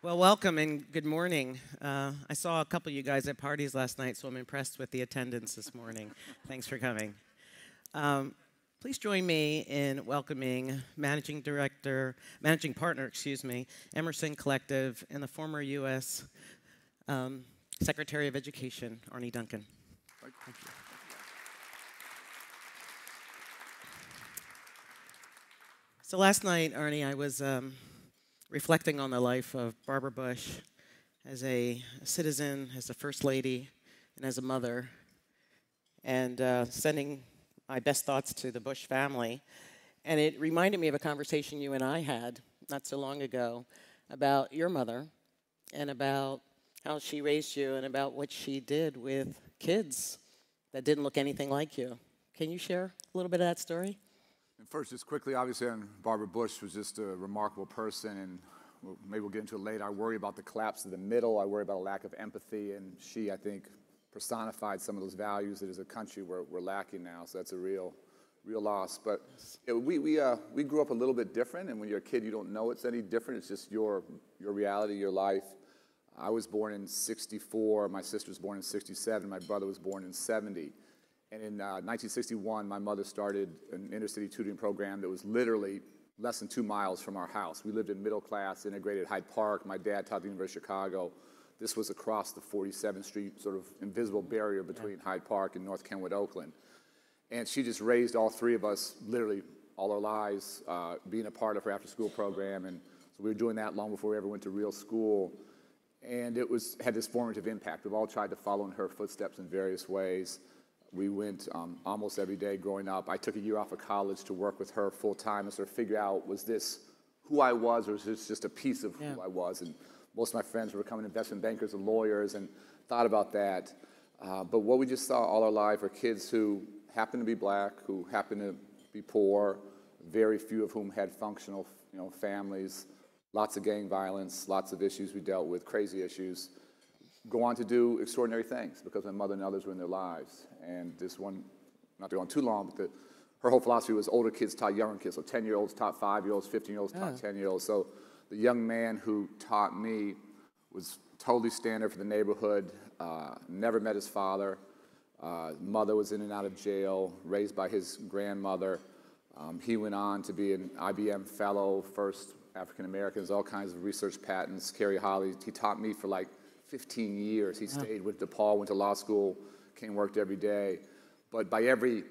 Well, welcome and good morning. I saw a couple of you guys at parties last night, so I'm impressed with the attendance this morning. Thanks for coming. Please join me in welcoming managing partner, Emerson Collective, and the former U.S. Secretary of Education, Arne Duncan. Thank you. So last night, Arne, I was reflecting on the life of Barbara Bush as a citizen, as a first lady, and as a mother, and sending my best thoughts to the Bush family. And it reminded me of a conversation you and I had not so long ago about your mother and about how she raised you and about what she did with kids that didn't look anything like you. Can you share a little bit of that story? And first, just quickly, obviously, Barbara Bush was just a remarkable person, and maybe we'll get into it later. I worry about the collapse of the middle. I worry about a lack of empathy, and she, I think, personified some of those values that as a country we're lacking now, so that's a real loss. But we grew up a little bit different, and when you're a kid, you don't know it's any different. It's just your reality, your life. I was born in '64. My sister was born in '67. My brother was born in '70. And in 1961, my mother started an inner-city tutoring program that was literally less than 2 miles from our house. We lived in middle-class, integrated Hyde Park. My dad taught at the University of Chicago. This was across the 47th Street sort of invisible barrier between Hyde Park and North Kenwood, Oakland. And she just raised all three of us literally all our lives, being a part of her after-school program. And so we were doing that long before we ever went to real school. And it had this formative impact. We've all tried to follow in her footsteps in various ways. We went almost every day growing up. I took a year off of college to work with her full-time and sort of figure out, was this who I was, or was this just a piece of who I was? And most of my friends were becoming investment bankers and lawyers and thought about that. But what we just saw all our life are kids who happened to be black, who happened to be poor, very few of whom had functional families, lots of gang violence, lots of issues we dealt with, crazy issues, go on to do extraordinary things because my mother and others were in their lives. And this one, not to go on too long, but her whole philosophy was older kids taught younger kids. So 10-year-olds taught 5-year-olds, 15-year-olds taught 10-year-olds. So the young man who taught me was totally standard for the neighborhood, never met his father. Mother was in and out of jail, raised by his grandmother. He went on to be an IBM fellow, first African Americans, all kinds of research patents. Kerry Holly, he taught me for like 15 years. He stayed with DePaul, went to law school, came worked every day. But by every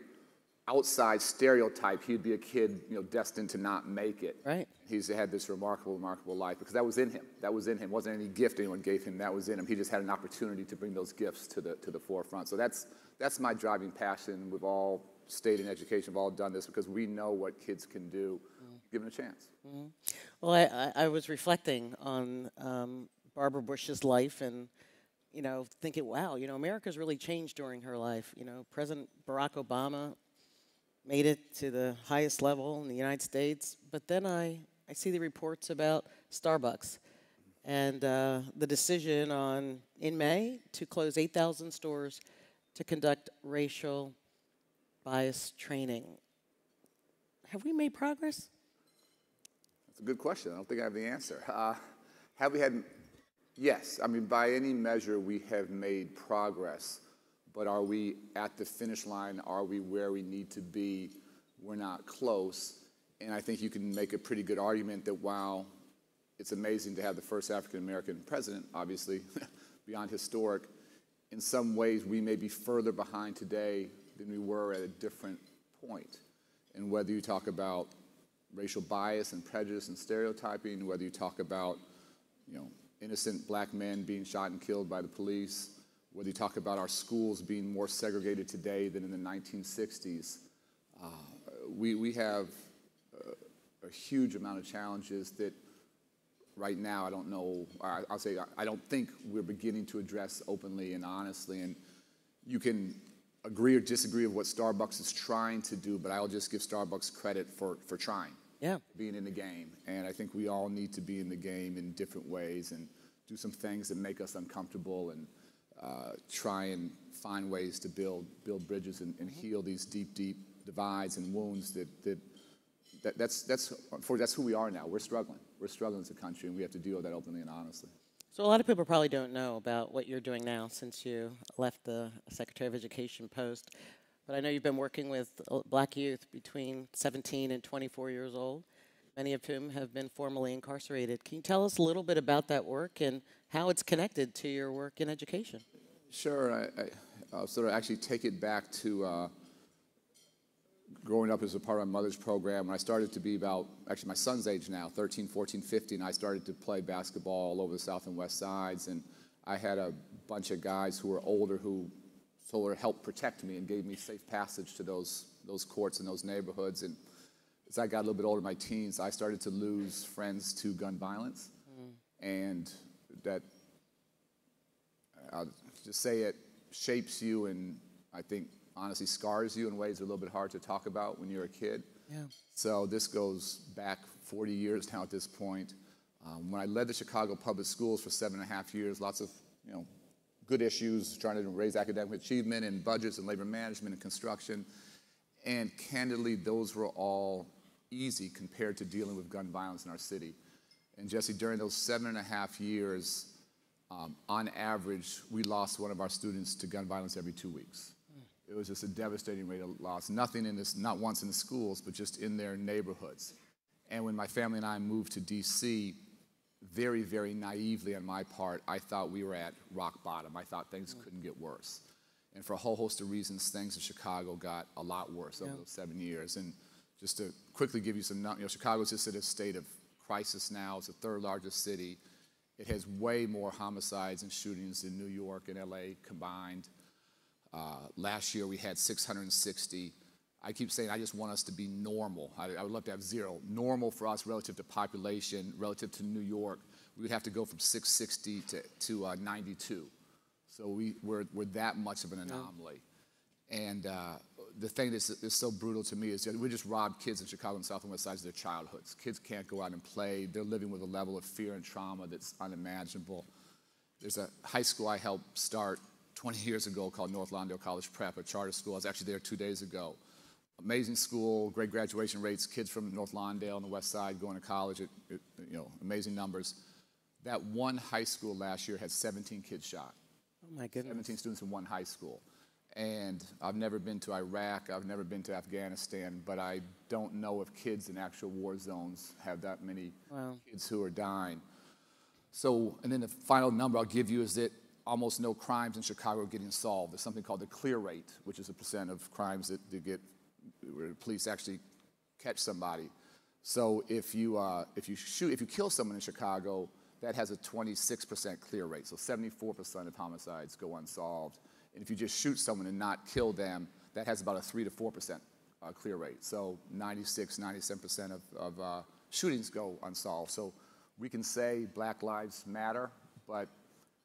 outside stereotype, he'd be a kid, destined to not make it. Right. He's had this remarkable life because that was in him. That was in him. It wasn't any gift anyone gave him. That was in him. He just had an opportunity to bring those gifts to the forefront. So that's my driving passion. We've all stayed in education. We've all done this because we know what kids can do, given a chance. Mm-hmm. Well, I was reflecting on Barbara Bush's life and, thinking, wow, America's really changed during her life. President Barack Obama made it to the highest level in the United States. But then I see the reports about Starbucks and the decision in May to close 8,000 stores to conduct racial bias training. Have we made progress? That's a good question. I don't think I have the answer. Have we had... Yes, by any measure, we have made progress, but are we at the finish line? Are we where we need to be? We're not close, and I think you can make a pretty good argument that while it's amazing to have the first African-American president, obviously, beyond historic, in some ways we may be further behind today than we were at a different point. And whether you talk about racial bias and prejudice and stereotyping, whether you talk about, innocent black men being shot and killed by the police, whether you talk about our schools being more segregated today than in the 1960s, we have a huge amount of challenges that right now I don't know, I'll say I don't think we're beginning to address openly and honestly. And you can agree or disagree with what Starbucks is trying to do, but I'll just give Starbucks credit for trying. Yeah. Being in the game. And I think we all need to be in the game in different ways and do some things that make us uncomfortable and try and find ways to build bridges and heal these deep divides and wounds that that's who we are now. We're struggling. We're struggling as a country, and we have to deal with that openly and honestly. So a lot of people probably don't know about what you're doing now since you left the Secretary of Education post. But I know you've been working with black youth between 17 and 24 years old, many of whom have been formally incarcerated. Can you tell us a little bit about that work and how it's connected to your work in education? Sure. I'll sort of actually take it back to growing up as a part of my mother's program. When I started to be about, actually my son's age now, 13, 14, 15, I started to play basketball all over the South and West Sides. And I had a bunch of guys who were older who sort of helped protect me and gave me safe passage to those courts and those neighborhoods. And as I got a little bit older in my teens, I started to lose friends to gun violence. And that, I'll just say it shapes you and I think honestly scars you in ways that are a little bit hard to talk about when you're a kid. Yeah. So this goes back 40 years now at this point. When I led the Chicago Public Schools for 7.5 years, lots of good issues, trying to raise academic achievement and budgets and labor management and construction. And candidly, those were all easy compared to dealing with gun violence in our city. And Jessie, during those 7.5 years, on average, we lost one of our students to gun violence every 2 weeks. It was just a devastating rate of loss. Nothing in this, not once in the schools, but just in their neighborhoods. And when my family and I moved to D.C., very, very naively on my part, I thought we were at rock bottom. I thought things couldn't get worse. And for a whole host of reasons, things in Chicago got a lot worse over those 7 years. And just to quickly give you some, Chicago's just at a state of crisis now. It's the third largest city. It has way more homicides and shootings than New York and LA combined. Last year we had 660. I keep saying I just want us to be normal. I would love to have zero. Normal for us relative to population, relative to New York, we would have to go from 660 to 92. So we're that much of an anomaly. And the thing that's so brutal to me is that we just robbed kids in Chicago and South and West Sides of their childhoods. Kids can't go out and play. They're living with a level of fear and trauma that's unimaginable. There's a high school I helped start 20 years ago called North Lawndale College Prep, a charter school. I was actually there 2 days ago. Amazing school, great graduation rates, kids from North Lawndale on the west side going to college at amazing numbers. That one high school last year had 17 kids shot. Oh my goodness. 17 students in one high school. And I've never been to Iraq, I've never been to Afghanistan, but I don't know if kids in actual war zones have that many kids who are dying. So, and then the final number I'll give you is that almost no crimes in Chicago are getting solved. There's something called the clear rate, which is the percent of crimes that get where the police actually catch somebody. So if you kill someone in Chicago, that has a 26% clear rate. So 74% of homicides go unsolved. And if you just shoot someone and not kill them, that has about a 3 to 4% clear rate. So 96, 97% of shootings go unsolved. So we can say Black Lives Matter, but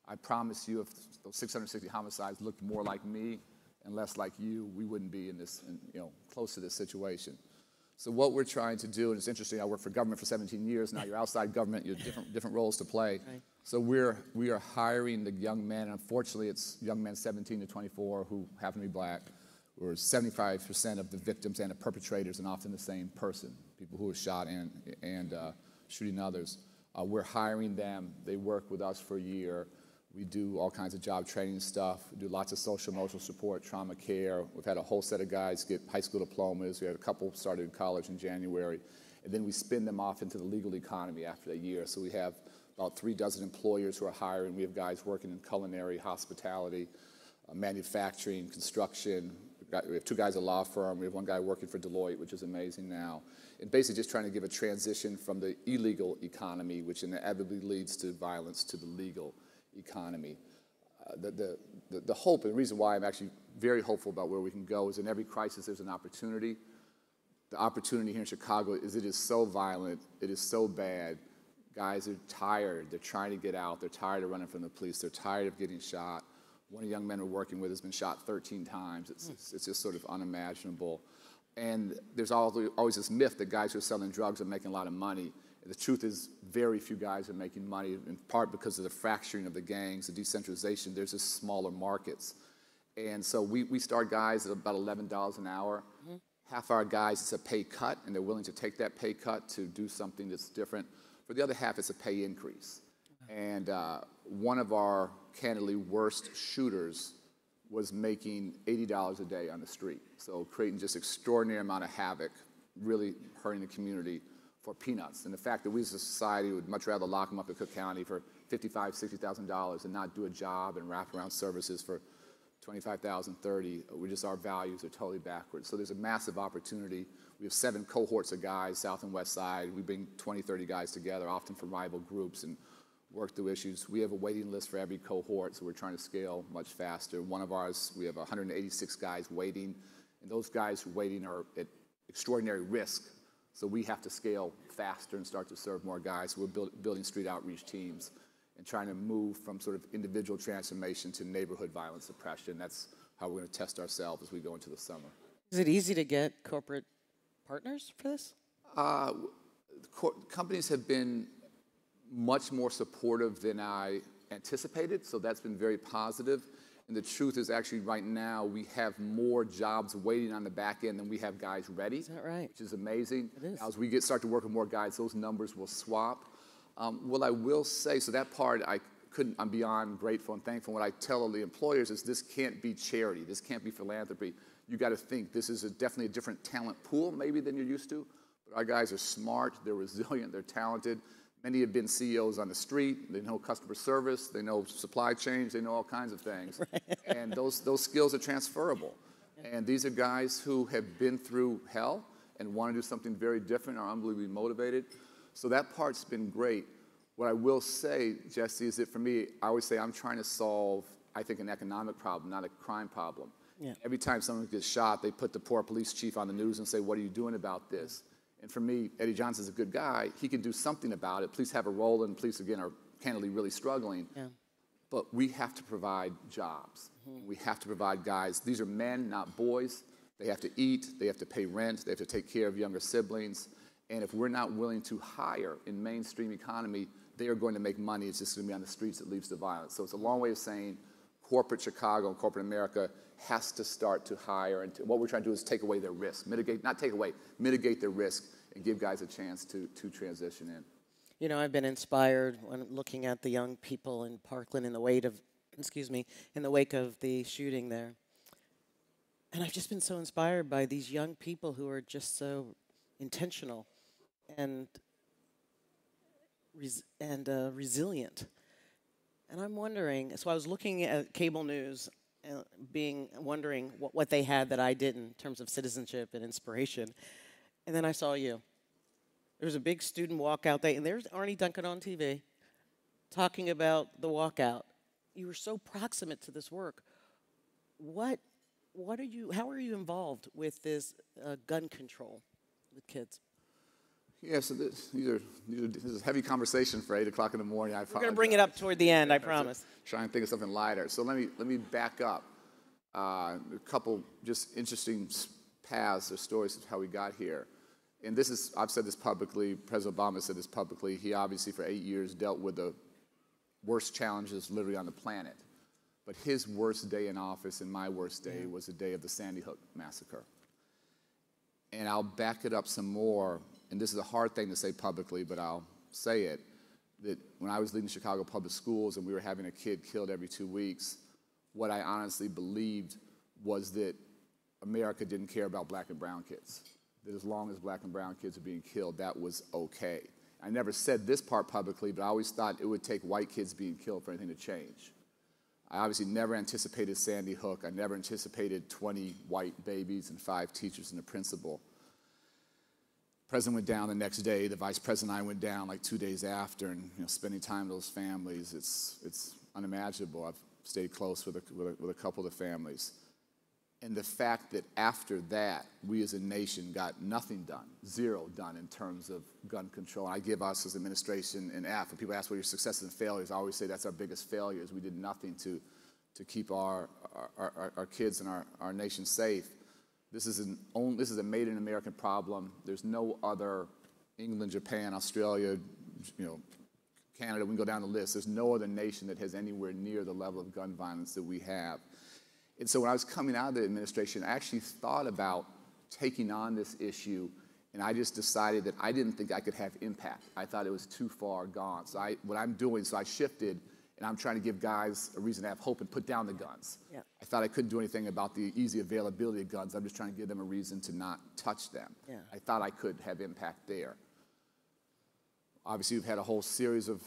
I promise you if those 660 homicides looked more like me and less like you, we wouldn't be in this, close to this situation. So what we're trying to do, and it's interesting, I worked for government for 17 years, now you're outside government, you have different roles to play. Right. So we are hiring the young men, and unfortunately it's young men 17 to 24 who happen to be black, where 75% of the victims and the perpetrators are often the same person, people who are shot and shooting others. We're hiring them, they work with us for a year. We do all kinds of job training stuff. We do lots of social emotional support, trauma care. We've had a whole set of guys get high school diplomas. We had a couple started in college in January. And then we spin them off into the legal economy after a year. So we have about 36 employers who are hiring. We have guys working in culinary, hospitality, manufacturing, construction. We have 2 guys at a law firm. We have 1 guy working for Deloitte, which is amazing now. And basically just trying to give a transition from the illegal economy, which inevitably leads to violence, to the legal economy. The hope, and the reason why I'm actually very hopeful about where we can go is in every crisis there's an opportunity. The opportunity here in Chicago is it is so violent, it is so bad. Guys are tired, they're trying to get out, they're tired of running from the police, they're tired of getting shot. One of the young men we're working with has been shot 13 times. It's just sort of unimaginable. And there's always this myth that guys who are selling drugs are making a lot of money. The truth is very few guys are making money, in part because of the fracturing of the gangs, the decentralization. There's just smaller markets. And so we start guys at about $11 an hour. Half our guys, it's a pay cut, and they're willing to take that pay cut to do something that's different. For the other half, it's a pay increase. And one of our, candidly, worst shooters was making $80 a day on the street. So creating just extraordinary amount of havoc, really hurting the community for peanuts. And the fact that we as a society would much rather lock them up in Cook County for $55,000, $60,000 and not do a job and wrap around services for $25,000, $30,000, our values are totally backwards. So there's a massive opportunity. We have 7 cohorts of guys, South and West Side. We bring 20, 30 guys together, often from rival groups, and work through issues. We have a waiting list for every cohort, so we're trying to scale much faster. One of ours, we have 186 guys waiting, and those guys waiting are at extraordinary risk. So we have to scale faster and start to serve more guys. So we're building street outreach teams and trying to move from sort of individual transformation to neighborhood violence suppression. That's how we're going to test ourselves as we go into the summer. Is it easy to get corporate partners for this? Companies have been much more supportive than I anticipated, so that's been very positive. And the truth is actually right now we have more jobs waiting on the back end than we have guys ready. Is that right? Which is amazing. It is. As we start to work with more guys, those numbers will swap. What I will say, so that part I'm beyond grateful and thankful. What I tell the employers is this can't be charity. This can't be philanthropy. You got to think this is definitely a different talent pool maybe than you're used to. But our guys are smart, they're resilient, they're talented. Many have been CEOs on the street. They know customer service. They know supply chains. They know all kinds of things. Right. And those skills are transferable. And these are guys who have been through hell and want to do something very different, are unbelievably motivated. So that part's been great. What I will say, Jessie, is that for me, I always say I'm trying to solve, I think, an economic problem, not a crime problem. Yeah. Every time someone gets shot, they put the poor police chief on the news and say, what are you doing about this? And for me, Eddie Johnson's a good guy. He can do something about it. Police have a role, and police, again, are candidly really struggling. Yeah. But we have to provide jobs. Mm-hmm. We have to provide guys. These are men, not boys. They have to eat. They have to pay rent. They have to take care of younger siblings. And if we're not willing to hire in mainstream economy, they are going to make money. It's just going to be on the streets that leads to violence. So it's a long way of saying corporate Chicago and corporate America has to start to hire. And what we're trying to do is take away their risk. Mitigate their risk and give guys a chance to transition in. You know, I've been inspired when looking at the young people in Parkland in the wake of the shooting there. And I've just been so inspired by these young people who are just so intentional and resilient. And I'm wondering, so I was looking at cable news wondering what they had that I didn't in terms of citizenship and inspiration. And then I saw you. There was a big student walkout day, and there's Arne Duncan on TV talking about the walkout. You were so proximate to this work. How are you involved with this gun control with kids? Yeah, so this is a heavy conversation for 8 o'clock in the morning. We're going to bring it up toward the end, I promise. Try and think of something lighter. So let me back up. A couple just interesting paths or stories of how we got here. And this is, I've said this publicly, President Obama said this publicly. He obviously for 8 years dealt with the worst challenges literally on the planet. But his worst day in office and my worst day was the day of the Sandy Hook massacre. And I'll back it up some more. And this is a hard thing to say publicly, but I'll say it, that when I was leading Chicago public schools and we were having a kid killed every 2 weeks, what I honestly believed was that America didn't care about black and brown kids. That as long as black and brown kids are being killed, that was okay. I never said this part publicly, but I always thought it would take white kids being killed for anything to change. I obviously never anticipated Sandy Hook. I never anticipated 20 white babies and 5 teachers and a principal. The president went down the next day. The vice president and I went down like 2 days after, and spending time with those families, it's unimaginable. I've stayed close with a couple of the families. And the fact that after that, we as a nation got nothing done, zero done in terms of gun control. I give us as administration an F. When people ask what your successes and failures, I always say that's our biggest failures. We did nothing to keep our kids and our nation safe. This is a made in American problem. There's no other, England, Japan, Australia, Canada, we can go down the list. There's no other nation that has anywhere near the level of gun violence that we have. And so when I was coming out of the administration, I actually thought about taking on this issue, and I just decided that I didn't think I could have impact. I thought it was too far gone. So what I'm doing, so I shifted, and I'm trying to give guys a reason to have hope and put down the guns. Yeah. I thought I couldn't do anything about the easy availability of guns. I'm just trying to give them a reason to not touch them. Yeah. I thought I could have impact there. Obviously, we've had a whole series of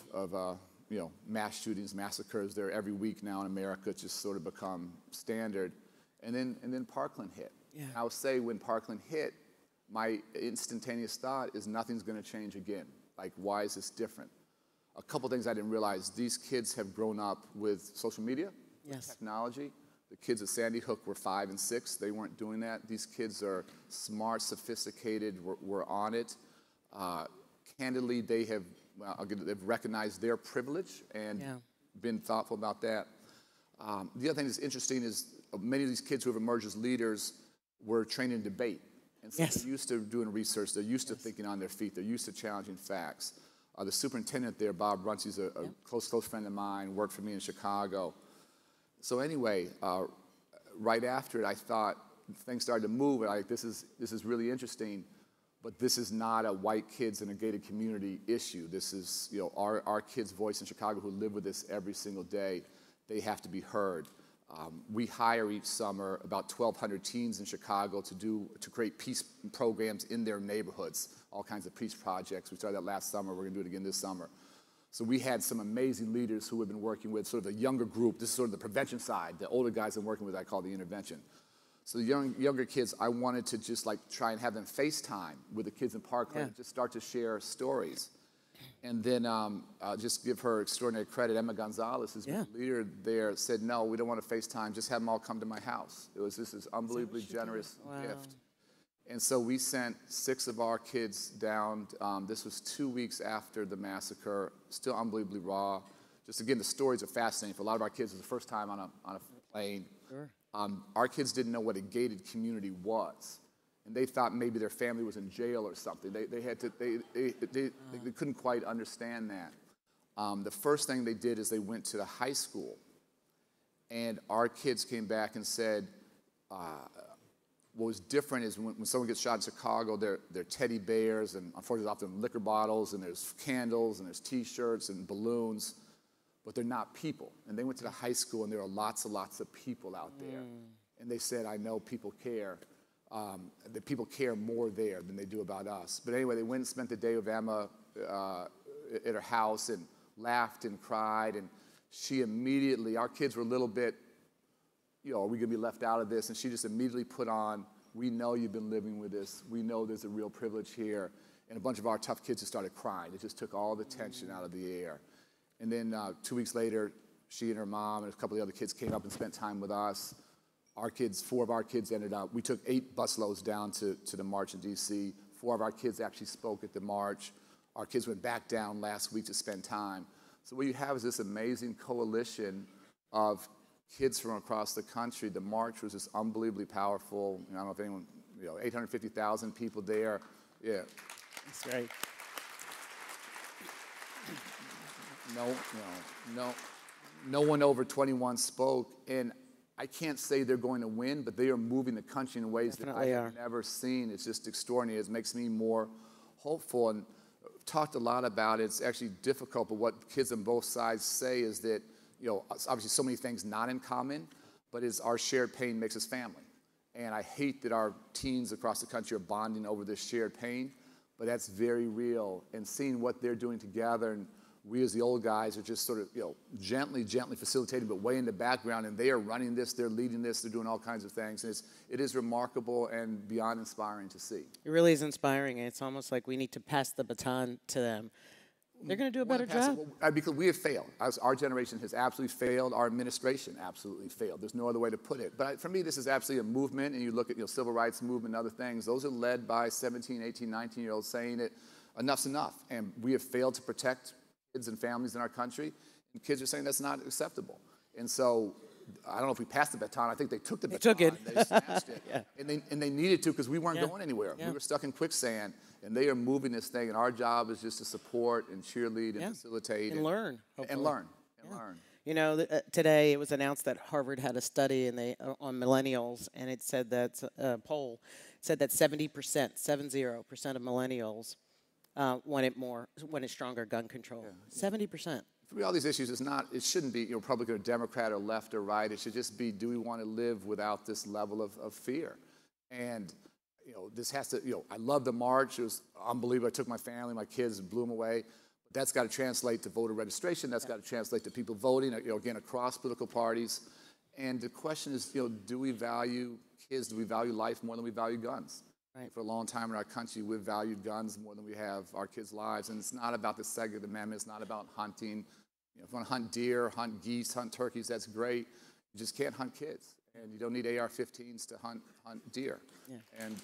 mass shootings, massacres there every week now in America. It's just sort of become standard. And then Parkland hit. Yeah. I would say when Parkland hit, my instantaneous thought is nothing's going to change again. Like, why is this different? A couple things I didn't realize. These kids have grown up with social media, yes, technology. The kids at Sandy Hook were 5 and 6. They weren't doing that. These kids are smart, sophisticated, were on it. Candidly, they've recognized their privilege and been thoughtful about that. The other thing that's interesting is many of these kids who have emerged as leaders were trained in debate. And so they're used to doing research. They're used to thinking on their feet. They're used to challenging facts. The superintendent there, Bob Runcie's a close friend of mine, worked for me in Chicago. So anyway, right after it, I thought things started to move. And this is really interesting. But this is not a white kids in a gated community issue. This is our kids' voice in Chicago who live with this every single day. They have to be heard. We hire each summer about 1,200 teens in Chicago to create peace programs in their neighborhoods, all kinds of peace projects. We started that last summer. We're going to do it again this summer. So we had some amazing leaders who have been working with sort of a younger group. This is sort of the prevention side. The older guys I'm working with, I call the intervention. So the younger kids, I wanted to just try and have them FaceTime with the kids in Parkland and just start to share stories. And then just give her extraordinary credit. Emma Gonzalez, who's the leader there, said, no, we don't want to FaceTime. Just have them all come to my house. It was this unbelievably generous gift. And so we sent 6 of our kids down. This was 2 weeks after the massacre, still unbelievably raw. Just again, the stories are fascinating. For a lot of our kids, it was the first time on a plane. Sure. Our kids didn't know what a gated community was, and they thought maybe their family was in jail or something. They couldn't quite understand that. The first thing they did is they went to the high school, and our kids came back and said, what was different is when someone gets shot in Chicago, they're teddy bears, and unfortunately there's often liquor bottles, and there's candles, and there's T-shirts and balloons. But they're not people. And they went to the high school, and there are lots and lots of people out there. And they said, I know people care. That people care more there than they do about us. But anyway, they went and spent the day with Emma at her house and laughed and cried. And she immediately, our kids were a little bit, are we going to be left out of this? And she just immediately put on, we know you've been living with this. We know there's a real privilege here. And a bunch of our tough kids just started crying. It just took all the tension out of the air. And then 2 weeks later, she and her mom and a couple of the other kids came up and spent time with us. Our kids, 4 of our kids ended up, we took 8 busloads down to the march in D.C. 4 of our kids actually spoke at the march. Our kids went back down last week to spend time. So what you have is this amazing coalition of kids from across the country. The march was just unbelievably powerful. I don't know if anyone, 850,000 people there. Yeah. That's great. No one over 21 spoke, and I can't say they're going to win, but they are moving the country in ways that I have never seen. It's just extraordinary. It makes me more hopeful, and talked a lot about it. It's actually difficult, but what kids on both sides say is that, obviously so many things not in common, but it's our shared pain makes us family. And I hate that our teens across the country are bonding over this shared pain, but that's very real. And seeing what they're doing together, and we as the old guys are just sort of, gently facilitating, but way in the background, and they are running this, they're leading this, they're doing all kinds of things. And it is remarkable and beyond inspiring to see. It really is inspiring, and it's almost like we need to pass the baton to them. They're going to do a better job. Because we have failed. Our generation has absolutely failed. Our administration absolutely failed. There's no other way to put it. But for me, this is absolutely a movement, and you look at civil rights movement and other things. Those are led by 17, 18, 19-year-olds saying that enough's enough, and we have failed to protect kids and families in our country, and kids are saying that's not acceptable. And so I don't know if we passed the baton. I think they took the baton. They took it. They snatched it. And they needed to, because we weren't going anywhere. We were stuck in quicksand, and they are moving this thing, and our job is just to support and cheerlead and facilitate. And learn. Hopefully. And learn. Today it was announced that Harvard had a study on millennials, and it said that poll, said that 70%, 70% of millennials wanted stronger gun control. Yeah. 70%. For me, all these issues, it shouldn't be, Republican or Democrat or left or right. It should just be, do we want to live without this level of fear? And, this has to, I love the march. It was unbelievable. I took my family, my kids, blew them away. But that's got to translate to voter registration. That's got to translate to people voting, again, across political parties. And the question is, do we value kids? Do we value life more than we value guns? Right. For a long time in our country, we've valued guns more than we have our kids' lives. And it's not about the Second Amendment. It's not about hunting. If you want to hunt deer, hunt geese, hunt turkeys, that's great. You just can't hunt kids. And you don't need AR-15s to hunt deer. Yeah. And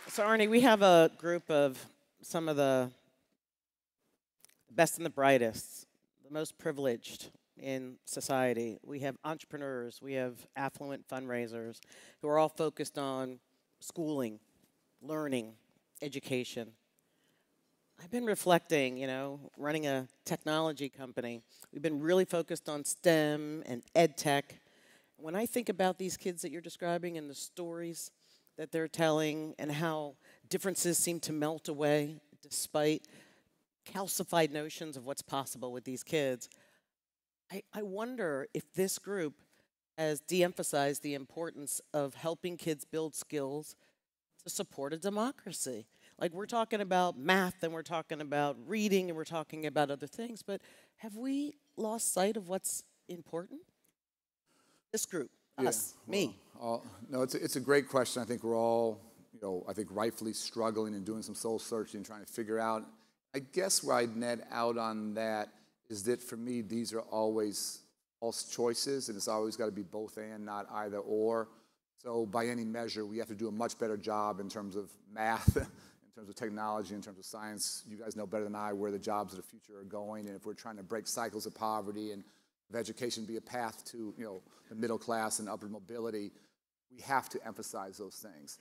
so, Arne, we have a group of some of the best and the brightest, the most privileged in society. We have entrepreneurs, we have affluent fundraisers who are all focused on schooling, learning, education. I've been reflecting, running a technology company. We've been really focused on STEM and ed tech. When I think about these kids that you're describing and the stories that they're telling and how differences seem to melt away despite calcified notions of what's possible with these kids, I wonder if this group has de-emphasized the importance of helping kids build skills to support a democracy. Like, we're talking about math and we're talking about reading and we're talking about other things, but have we lost sight of what's important? This group, us, me. No, it's a great question. I think we're all, rightfully struggling and doing some soul searching and trying to figure out. I guess where I'd net out on that is that for me, these are always false choices, and it's always got to be both and, not either or. So by any measure, we have to do a much better job in terms of math, in terms of technology, in terms of science. You guys know better than I where the jobs of the future are going, and if we're trying to break cycles of poverty and if education be a path to the middle class and upward mobility, we have to emphasize those things.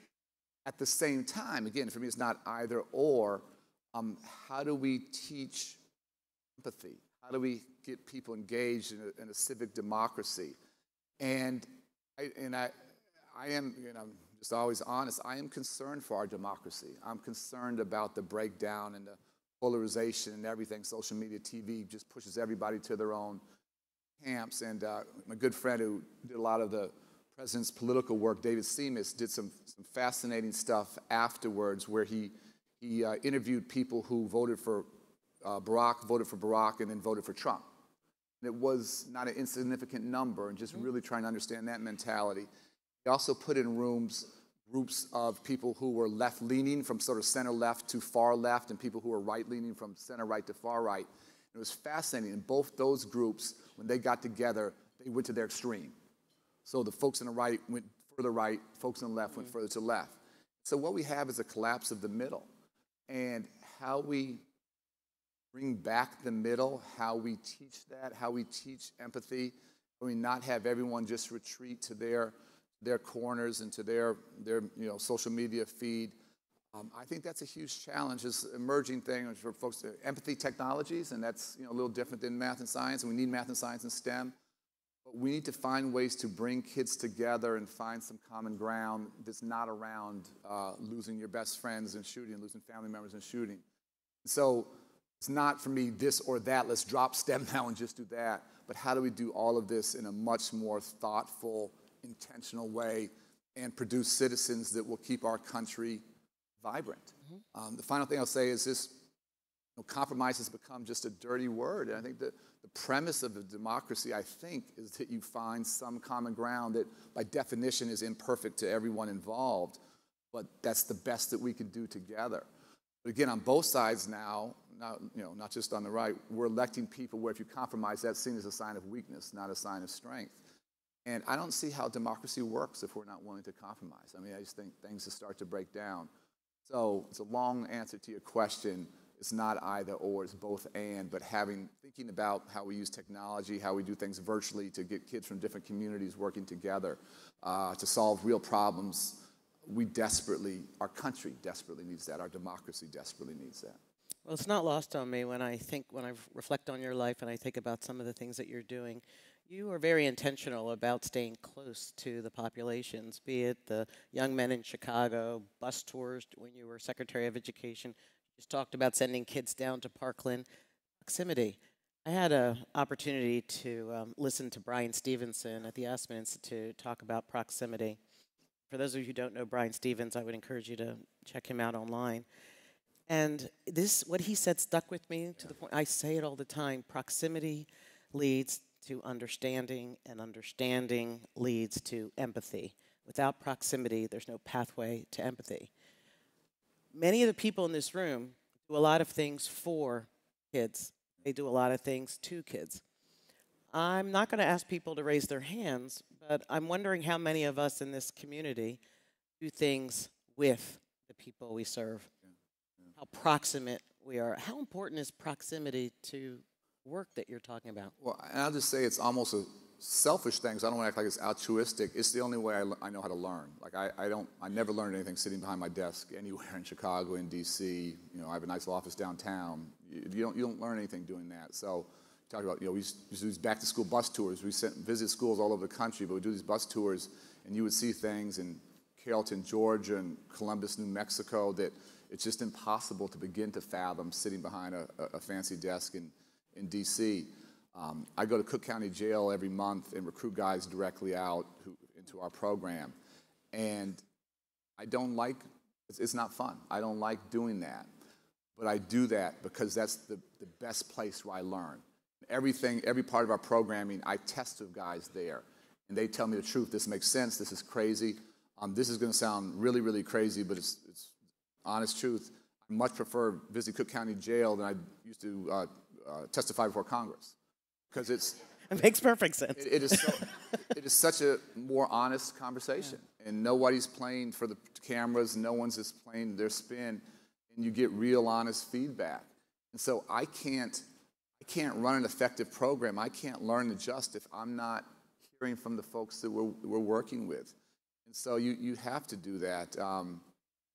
At the same time, again, for me, it's not either or. How do we teach empathy? How do we get people engaged in a civic democracy? And I am, I'm just always honest, I am concerned for our democracy. I'm concerned about the breakdown and the polarization and everything. Social media, TV just pushes everybody to their own camps. And my good friend who did a lot of the president's political work, David Seamus, did some fascinating stuff afterwards where he interviewed people who voted for Barack, and then voted for Trump. And it was not an insignificant number, and just really trying to understand that mentality. He also put in groups of people who were left-leaning from sort of center-left to far-left, and people who were right-leaning from center-right to far-right. It was fascinating. And both those groups, when they got together, they went to their extreme. So the folks on the right went further right, folks on the left went further to the left. So what we have is a collapse of the middle. And how we bring back the middle, how we teach that, how we teach empathy, how we not have everyone just retreat to their corners and to their social media feed. I think that's a huge challenge. This emerging thing for folks, empathy technologies, and that's a little different than math and science, and we need math and science and STEM. But we need to find ways to bring kids together and find some common ground that's not around losing your best friends and shooting, losing family members and shooting. So it's not for me this or that, let's drop STEM now and just do that. But how do we do all of this in a much more thoughtful, intentional way and produce citizens that will keep our country vibrant? Mm-hmm. The final thing I'll say is this, compromise has become just a dirty word. And I think that the premise of a democracy, I think, is that you find some common ground that by definition is imperfect to everyone involved, but that's the best that we can do together. But again, on both sides now, not just on the right, we're electing people where if you compromise, that's seen as a sign of weakness, not a sign of strength. And I don't see how democracy works if we're not willing to compromise. I mean, I just think things just start to break down. So it's a long answer to your question. It's not either or, it's both and, but thinking about how we use technology, how we do things virtually to get kids from different communities working together to solve real problems. Our country desperately needs that. Our democracy desperately needs that. Well, it's not lost on me when I reflect on your life and I think about some of the things that you're doing. You are very intentional about staying close to the populations, be it the young men in Chicago, bus tours when you were Secretary of Education. You just talked about sending kids down to Parkland. Proximity. I had an opportunity to listen to Brian Stevenson at the Aspen Institute talk about proximity. For those of you who don't know Brian Stevens, I would encourage you to check him out online. And this, what he said stuck with me to the point, I say it all the time, proximity leads to understanding, and understanding leads to empathy. Without proximity, there's no pathway to empathy. Many of the people in this room do a lot of things for kids. They do a lot of things to kids. I'm not going to ask people to raise their hands, but I'm wondering how many of us in this community do things with the people we serve, how proximate we are. How important is proximity to work that you're talking about? Well, and I'll just say it's almost a selfish thing, because I don't want to act like it's altruistic. It's the only way I know how to learn. Like I never learned anything sitting behind my desk anywhere in Chicago, in DC. You know, I have a nice little office downtown. You don't learn anything doing that. So talk about, we used to do these back to school bus tours. We visit schools all over the country, but we do these bus tours, and you would see things in Carrollton, Georgia, and Columbus, New Mexico, that it's just impossible to begin to fathom sitting behind a fancy desk in DC. I go to Cook County Jail every month and recruit guys directly out into our program. And I don't like, it's not fun. I don't like doing that. But I do that because that's the best place where I learn. Every part of our programming, I test with guys there. And they tell me the truth. This makes sense. This is crazy. This is going to sound really, really crazy, but it's honest truth. I much prefer visiting Cook County Jail than I used to testify before Congress, because it makes perfect sense. It is such a more honest conversation, and nobody's playing for the cameras. No one's just playing their spin, and you get real, honest feedback. And so I can't run an effective program. I can't learn to adjust if I'm not hearing from the folks that we're working with. And so you have to do that. And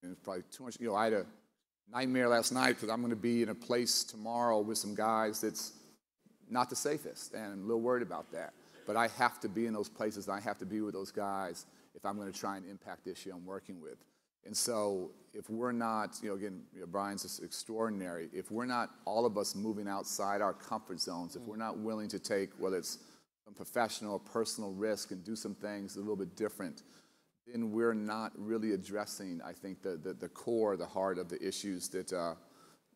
it's probably too much. I had a nightmare last night because I'm going to be in a place tomorrow with some guys that's not the safest, and I'm a little worried about that. But I have to be in those places, and I have to be with those guys if I'm going to try and impact the issue I'm working with. And so if we're not, again, Brian's just extraordinary. If we're not, all of us, moving outside our comfort zones, if we're not willing to take, whether it's some professional or personal risk, and do some things a little bit different, then we're not really addressing, I think, the core, the heart of the issues that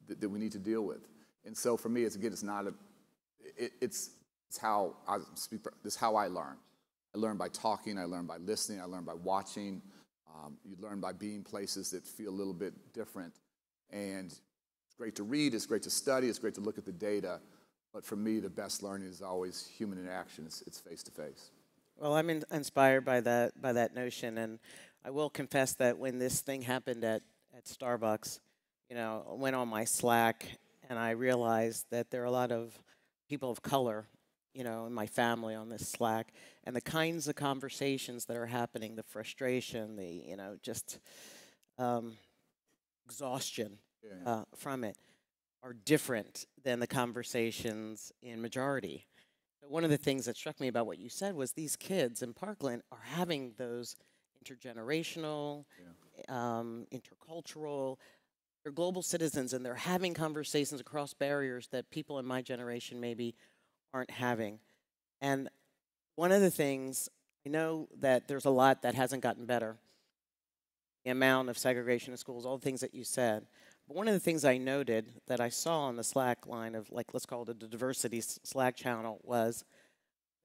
we need to deal with. And so for me, it's not a, it's how I speak. This is how I learn. I learn by talking. I learn by listening. I learn by watching. You learn by being places that feel a little bit different. And it's great to read. It's great to study. It's great to look at the data. But for me, the best learning is always human interaction. It's face to face. Well, I'm inspired by that notion, and I will confess that when this thing happened at Starbucks, I went on my Slack, and I realized that there are a lot of people of color, in my family on this Slack, and the kinds of conversations that are happening, the frustration, the just exhaustion from it, are different than the conversations in majority. One of the things that struck me about what you said was these kids in Parkland are having those intergenerational, intercultural, they're global citizens, and they're having conversations across barriers that people in my generation maybe aren't having. And one of the things, I know that there's a lot that hasn't gotten better, the amount of segregation in schools, all the things that you said. But one of the things I noted that I saw on the Slack line of, let's call it the diversity Slack channel, was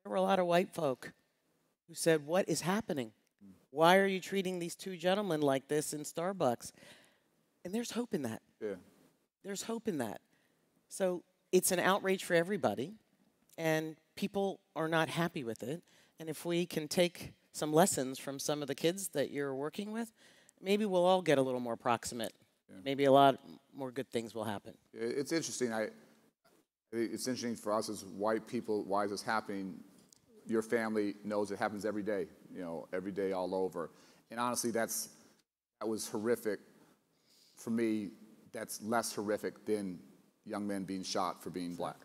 there were a lot of white folk who said, what is happening? Why are you treating these two gentlemen like this in Starbucks? And there's hope in that. Yeah. There's hope in that. So it's an outrage for everybody, and people are not happy with it. And if we can take some lessons from some of the kids that you're working with, maybe we'll all get a little more proximate. Yeah. Maybe a lot more good things will happen. It's interesting. It's interesting for us as white people. Why is this happening? Your family knows it happens every day. Every day, all over. And honestly, that was horrific. For me, that's less horrific than young men being shot for being black.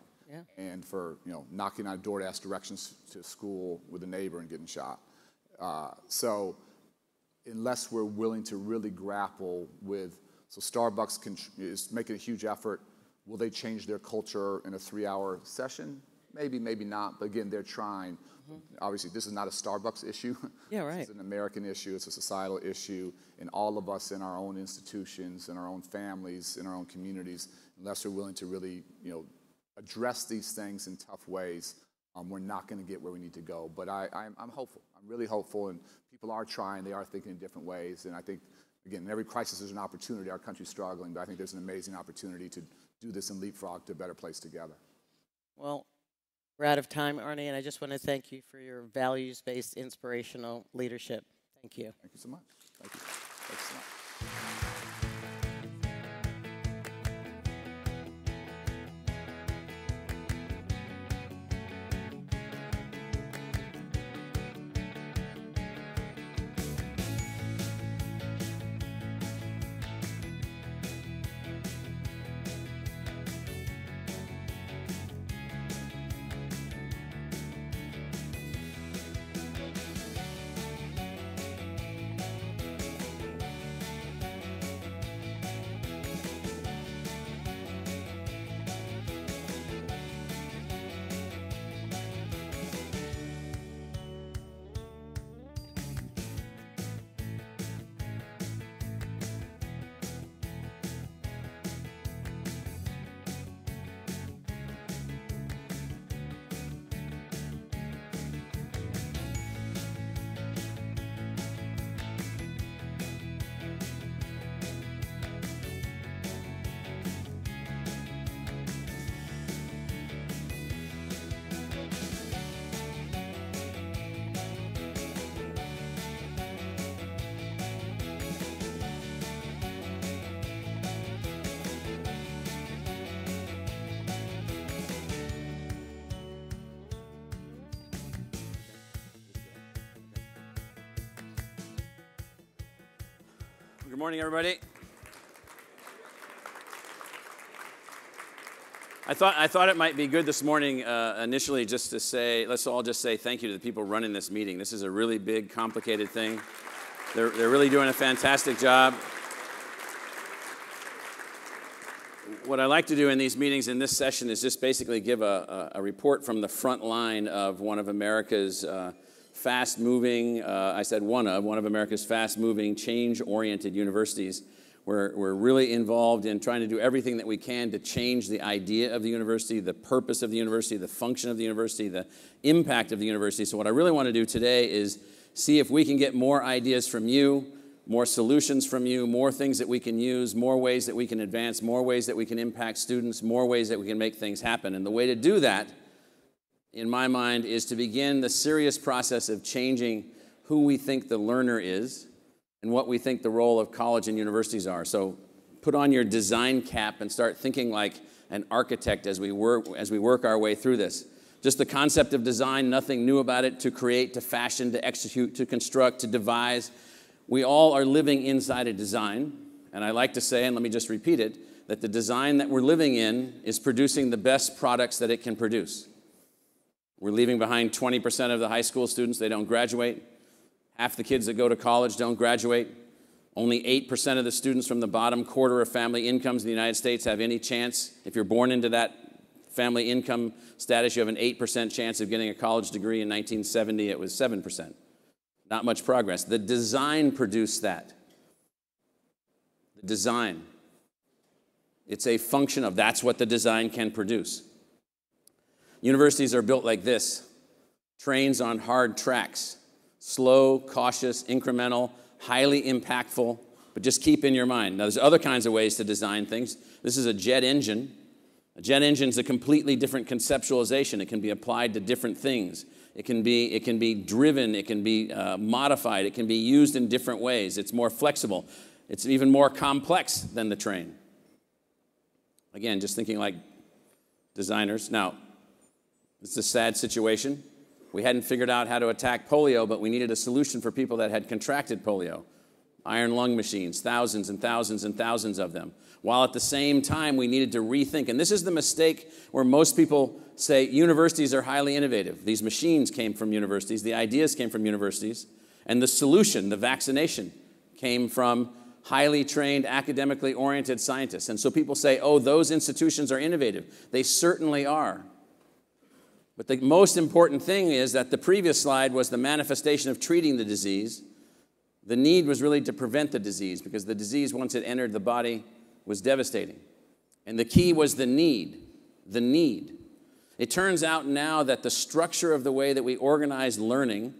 and for knocking on a door to ask directions to school with a neighbor and getting shot. So unless we're willing to really grapple with, so Starbucks is making a huge effort. Will they change their culture in a 3-hour session? Maybe, maybe not. But again, they're trying. Obviously, this is not a Starbucks issue. Yeah, right. It's an American issue. It's a societal issue. And all of us in our own institutions, in our own families, in our own communities, unless we're willing to really, address these things in tough ways, we're not going to get where we need to go. But I'm hopeful. I'm really hopeful. And people are trying. They are thinking in different ways. And I think, again, in every crisis is an opportunity. Our country's struggling. But I think there's an amazing opportunity to do this and leapfrog to a better place together. Well, we're out of time, Arne, and I just want to thank you for your values-based, inspirational leadership. Thank you. Thank you so much. Thank you. Thanks so much. Good morning, everybody. I thought it might be good this morning initially just to say, let's all just say thank you to the people running this meeting. This is a really big, complicated thing. They're really doing a fantastic job. What I like to do in these meetings in this session is just basically give a report from the front line of one of America's fast-moving, one of America's fast-moving, change-oriented universities. We're really involved in trying to do everything that we can to change the idea of the university, the purpose of the university, the function of the university, the impact of the university. So what I really want to do today is see if we can get more ideas from you, more solutions from you, more things that we can use, more ways that we can advance, more ways that we can impact students, more ways that we can make things happen. And the way to do that, in my mind, is to begin the serious process of changing who we think the learner is and what we think the role of college and universities are. So put on your design cap and start thinking like an architect as we work our way through this. Just the concept of design, nothing new about it, to create, to fashion, to execute, to construct, to devise. We all are living inside a design, and I like to say, and let me just repeat it, that the design that we're living in is producing the best products that it can produce. We're leaving behind 20% of the high school students. They don't graduate. Half the kids that go to college don't graduate. Only 8% of the students from the bottom quarter of family incomes in the United States have any chance. If you're born into that family income status, you have an 8% chance of getting a college degree. In 1970, it was 7%. Not much progress. The design produced that. The design. It's a function of that's what the design can produce. Universities are built like this. Trains on hard tracks. Slow, cautious, incremental, highly impactful, but just keep in your mind. Now, there's other kinds of ways to design things. This is a jet engine. A jet engine is a completely different conceptualization. It can be applied to different things. It can be driven. It can be modified. It can be used in different ways. It's more flexible. It's even more complex than the train. Again, just thinking like designers. Now, it's a sad situation. We hadn't figured out how to attack polio, but we needed a solution for people that had contracted polio. Iron lung machines, thousands and thousands and thousands of them. While at the same time, we needed to rethink. And this is the mistake where most people say universities are highly innovative. These machines came from universities. The ideas came from universities. And the solution, the vaccination, came from highly trained, academically oriented scientists. And so people say, oh, those institutions are innovative. They certainly are. But the most important thing is that the previous slide was the manifestation of treating the disease. The need was really to prevent the disease, because the disease, once it entered the body, was devastating. And the key was the need. The need. It turns out now that the structure of the way that we organize learning,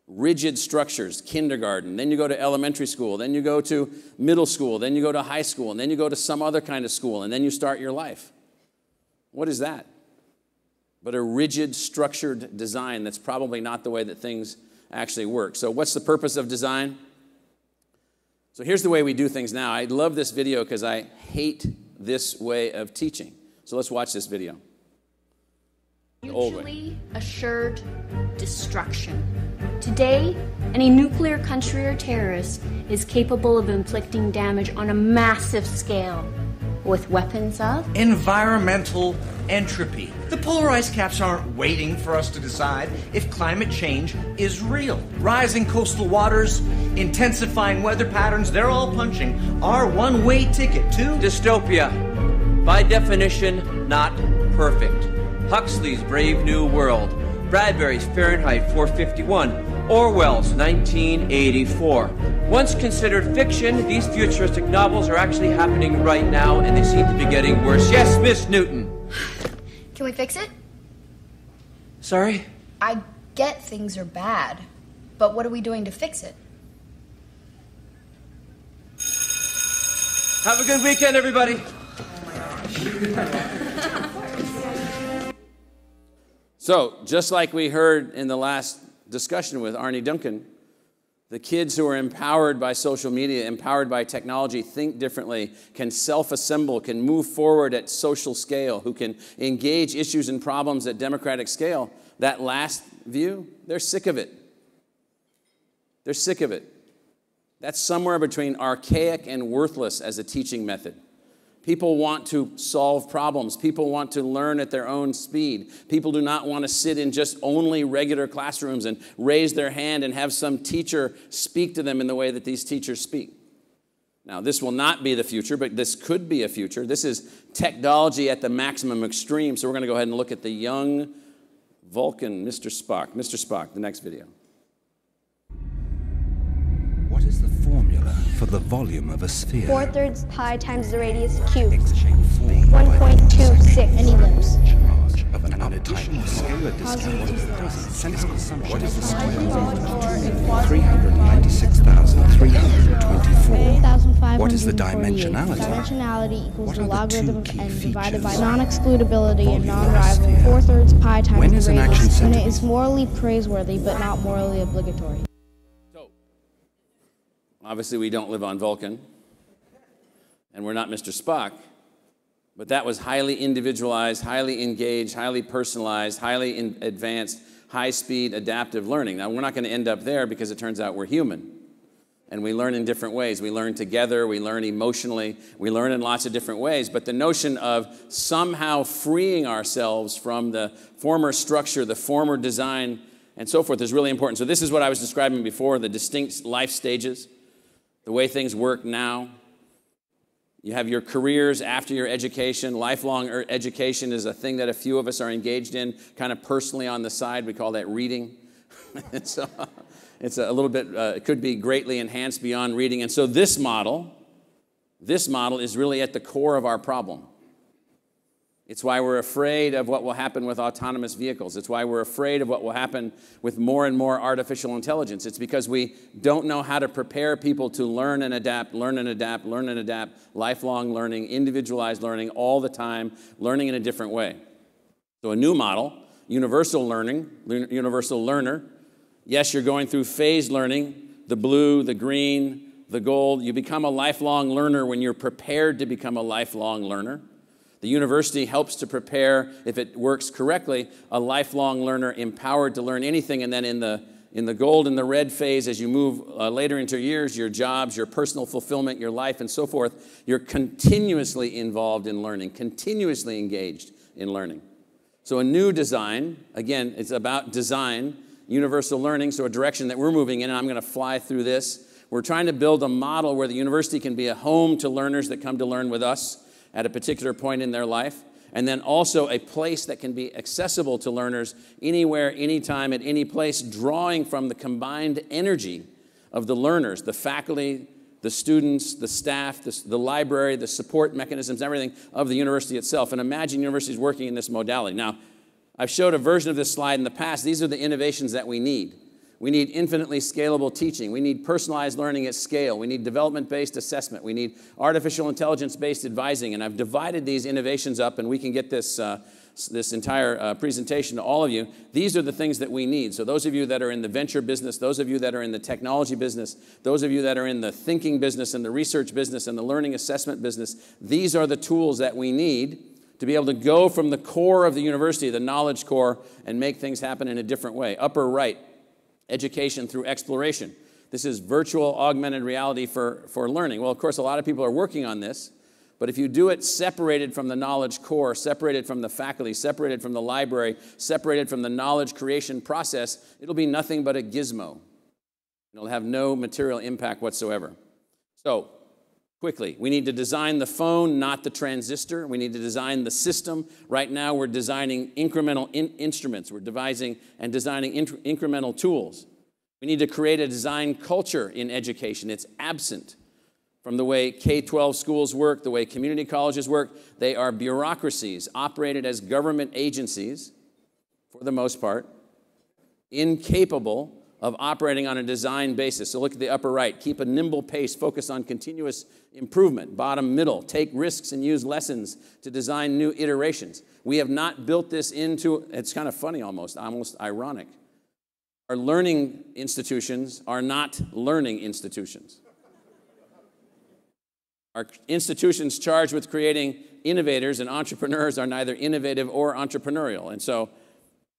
rigid structures, kindergarten, then you go to elementary school, then you go to middle school, then you go to high school, and then you go to some other kind of school, and then you start your life. What is that? But a rigid, structured design that's probably not the way that things actually work. So what's the purpose of design? So here's the way we do things now. I love this video because I hate this way of teaching. So let's watch this video. Mutually assured destruction. Today, any nuclear country or terrorist is capable of inflicting damage on a massive scale with weapons of environmental entropy. The polarized caps aren't waiting for us to decide if climate change is real. Rising coastal waters, intensifying weather patterns, they're all punching our one-way ticket to dystopia. By definition, not perfect. Huxley's Brave New World, Bradbury's Fahrenheit 451, Orwell's 1984. Once considered fiction, these futuristic novels are actually happening right now, and they seem to be getting worse. Yes, Miss Newton. Can we fix it? Sorry? I get things are bad, but what are we doing to fix it? Have a good weekend, everybody. So, just like we heard in the last discussion with Arne Duncan, the kids who are empowered by social media, empowered by technology, think differently, can self-assemble, can move forward at social scale, who can engage issues and problems at democratic scale. That last view, they're sick of it. They're sick of it. That's somewhere between archaic and worthless as a teaching method. People want to solve problems. People want to learn at their own speed. People do not want to sit in just only regular classrooms and raise their hand and have some teacher speak to them in the way that these teachers speak. Now, this will not be the future, but this could be a future. This is technology at the maximum extreme. So we're going to go ahead and look at the young Vulcan, Mr. Spock. Mr. Spock, the next video. What is the formula for the volume of a sphere? 4/3 pi times the radius cubed. 1.26. Any limbs? Charge of an additional scalar discount. What is the square root of 396,324? What is the dimensionality? Dimensionality equals What the are the logarithm of two key n divided by features? non-excludability and Volume of a non-rival. sphere. 4/3 pi times When the is an radius. action When centered? it is morally praiseworthy but not morally obligatory. Obviously, we don't live on Vulcan, and we're not Mr. Spock, but that was highly individualized, highly engaged, highly personalized, highly advanced, high-speed, adaptive learning. Now, we're not going to end up there because it turns out we're human, and we learn in different ways. We learn together, we learn emotionally, we learn in lots of different ways, but the notion of somehow freeing ourselves from the former structure, the former design, and so forth is really important. So this is what I was describing before, the distinct life stages. The way things work now. You have your careers after your education. Lifelong education is a thing that a few of us are engaged in kind of personally on the side. We call that reading. it's a little bit, it could be greatly enhanced beyond reading. And so this model is really at the core of our problem. It's why we're afraid of what will happen with autonomous vehicles. It's why we're afraid of what will happen with more and more artificial intelligence. It's because we don't know how to prepare people to learn and adapt, learn and adapt, learn and adapt, lifelong learning, individualized learning all the time, learning in a different way. So a new model, universal learning, universal learner. Yes, you're going through phased learning, the blue, the green, the gold. You become a lifelong learner when you're prepared to become a lifelong learner. The university helps to prepare, if it works correctly, a lifelong learner empowered to learn anything. And then in the in the gold and the red phase, as you move later into years, your jobs, your personal fulfillment, your life, and so forth, you're continuously involved in learning, continuously engaged in learning. So a new design, again, it's about design, universal learning, so a direction that we're moving in, and I'm going to fly through this. We're trying to build a model where the university can be a home to learners that come to learn with us at a particular point in their life, and then also a place that can be accessible to learners anywhere, anytime, at any place, drawing from the combined energy of the learners, the faculty, the students, the staff, the library, the support mechanisms, everything of the university itself. And imagine universities working in this modality. Now, I've showed a version of this slide in the past. These are the innovations that we need. We need infinitely scalable teaching. We need personalized learning at scale. We need development-based assessment. We need artificial intelligence-based advising. And I've divided these innovations up, and we can get this, this entire presentation to all of you. These are the things that we need. So those of you that are in the venture business, those of you that are in the technology business, those of you that are in the thinking business and the research business and the learning assessment business, these are the tools that we need to be able to go from the core of the university, the knowledge core, and make things happen in a different way. Upper right, education through exploration. This is virtual augmented reality for learning. Well, of course, a lot of people are working on this, but if you do it separated from the knowledge core, separated from the faculty, separated from the library, separated from the knowledge creation process, it'll be nothing but a gizmo. It'll have no material impact whatsoever. So, quickly, we need to design the phone, not the transistor. We need to design the system. Right now, we're designing incremental instruments. We're devising and designing incremental tools. We need to create a design culture in education. It's absent from the way K-12 schools work, the way community colleges work. They are bureaucracies operated as government agencies, for the most part, incapable of operating on a design basis. So look at the upper right. Keep a nimble pace, focus on continuous improvement. Bottom middle, take risks and use lessons to design new iterations. We have not built this into, it's kind of funny almost ironic. Our learning institutions are not learning institutions. Our institutions charged with creating innovators and entrepreneurs are neither innovative or entrepreneurial. And so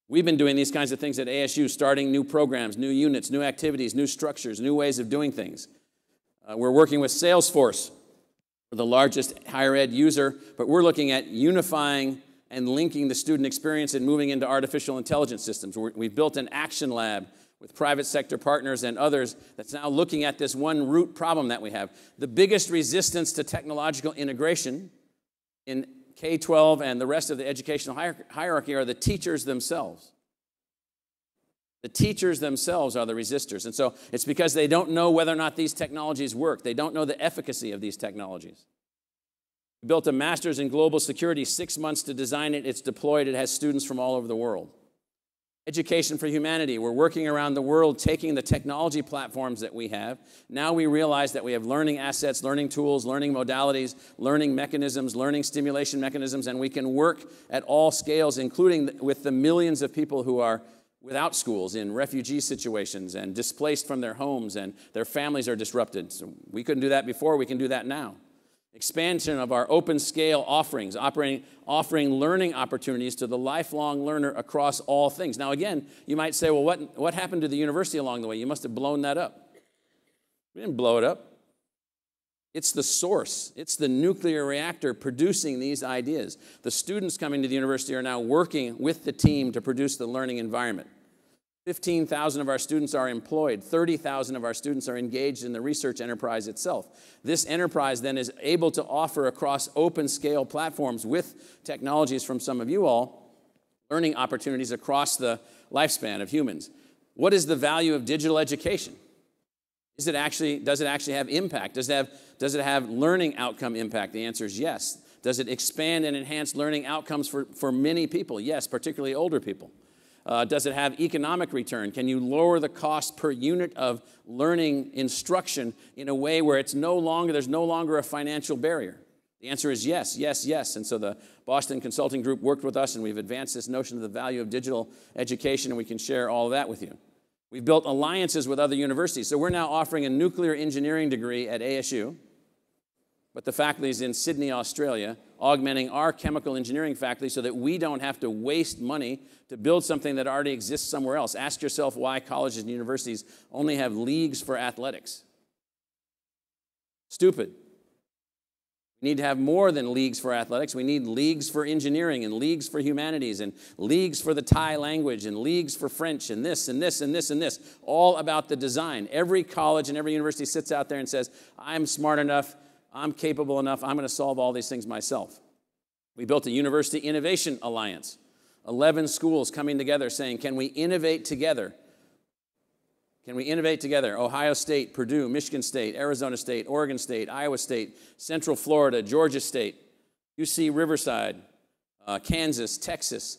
we've been doing these kinds of things at ASU, starting new programs, new units, new activities, new structures, new ways of doing things. We're working with Salesforce, we're the largest higher ed user, but we're looking at unifying and linking the student experience and moving into artificial intelligence systems. We've built an action lab with private sector partners and others that's now looking at this one root problem that we have. The biggest resistance to technological integration in K-12 and the rest of the educational hierarchy are the teachers themselves. The teachers themselves are the resistors. And so it's because they don't know whether or not these technologies work. They don't know the efficacy of these technologies. We built a master's in global security, 6 months to design it. It's deployed. It has students from all over the world. Education for humanity. We're working around the world taking the technology platforms that we have. Now we realize that we have learning assets, learning tools, learning modalities, learning mechanisms, learning stimulation mechanisms, and we can work at all scales, including with the millions of people who are without schools in refugee situations and displaced from their homes and their families are disrupted. So we couldn't do that before. We can do that now. Expansion of our open scale offerings, offering learning opportunities to the lifelong learner across all things. Now again, you might say, well, what happened to the university along the way? You must have blown that up. We didn't blow it up. It's the source. It's the nuclear reactor producing these ideas. The students coming to the university are now working with the team to produce the learning environment. 15,000 of our students are employed. 30,000 of our students are engaged in the research enterprise itself. This enterprise then is able to offer across open scale platforms with technologies from some of you all, learning opportunities across the lifespan of humans. What is the value of digital education? Does it actually have impact? Does it have learning outcome impact? The answer is yes. Does it expand and enhance learning outcomes for many people? Yes, particularly older people. Does it have economic return? Can you lower the cost per unit of learning instruction in a way where there's no longer a financial barrier? The answer is yes, yes, yes. And so the Boston Consulting Group worked with us, and we've advanced this notion of the value of digital education, and we can share all of that with you. We've built alliances with other universities. So we're now offering a nuclear engineering degree at ASU, but the faculty is in Sydney, Australia, augmenting our chemical engineering faculty so that we don't have to waste money to build something that already exists somewhere else. Ask yourself why colleges and universities only have leagues for athletics. Stupid. We need to have more than leagues for athletics. We need leagues for engineering and leagues for humanities and leagues for the Thai language and leagues for French and this and this and this and this, all about the design. Every college and every university sits out there and says, I'm smart enough, I'm capable enough, I'm going to solve all these things myself. We built a University Innovation Alliance, 11 schools coming together saying, can we innovate together? Can we innovate together? Ohio State, Purdue, Michigan State, Arizona State, Oregon State, Iowa State, Central Florida, Georgia State, UC Riverside, Kansas, Texas.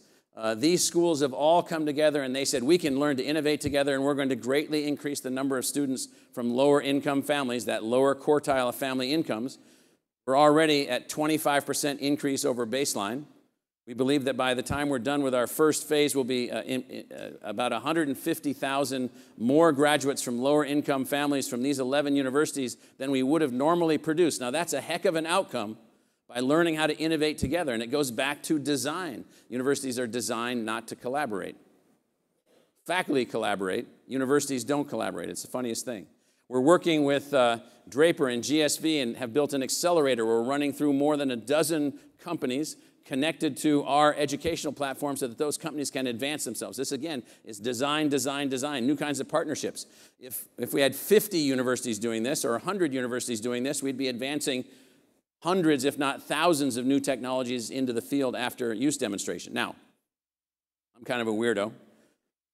These schools have all come together and they said, we can learn to innovate together and we're going to greatly increase the number of students from lower income families, that lower quartile of family incomes. We're already at 25% increase over baseline. We believe that by the time we're done with our first phase, we'll be about 150,000 more graduates from lower income families from these 11 universities than we would have normally produced. Now that's a heck of an outcome by learning how to innovate together, and it goes back to design. Universities are designed not to collaborate. Faculty collaborate, universities don't collaborate. It's the funniest thing. We're working with Draper and GSV and have built an accelerator. We're running through more than a dozen companies connected to our educational platform so that those companies can advance themselves. This, again, is design, design, design, new kinds of partnerships. If we had 50 universities doing this or 100 universities doing this, we'd be advancing hundreds, if not thousands, of new technologies into the field after use demonstration. Now, I'm kind of a weirdo,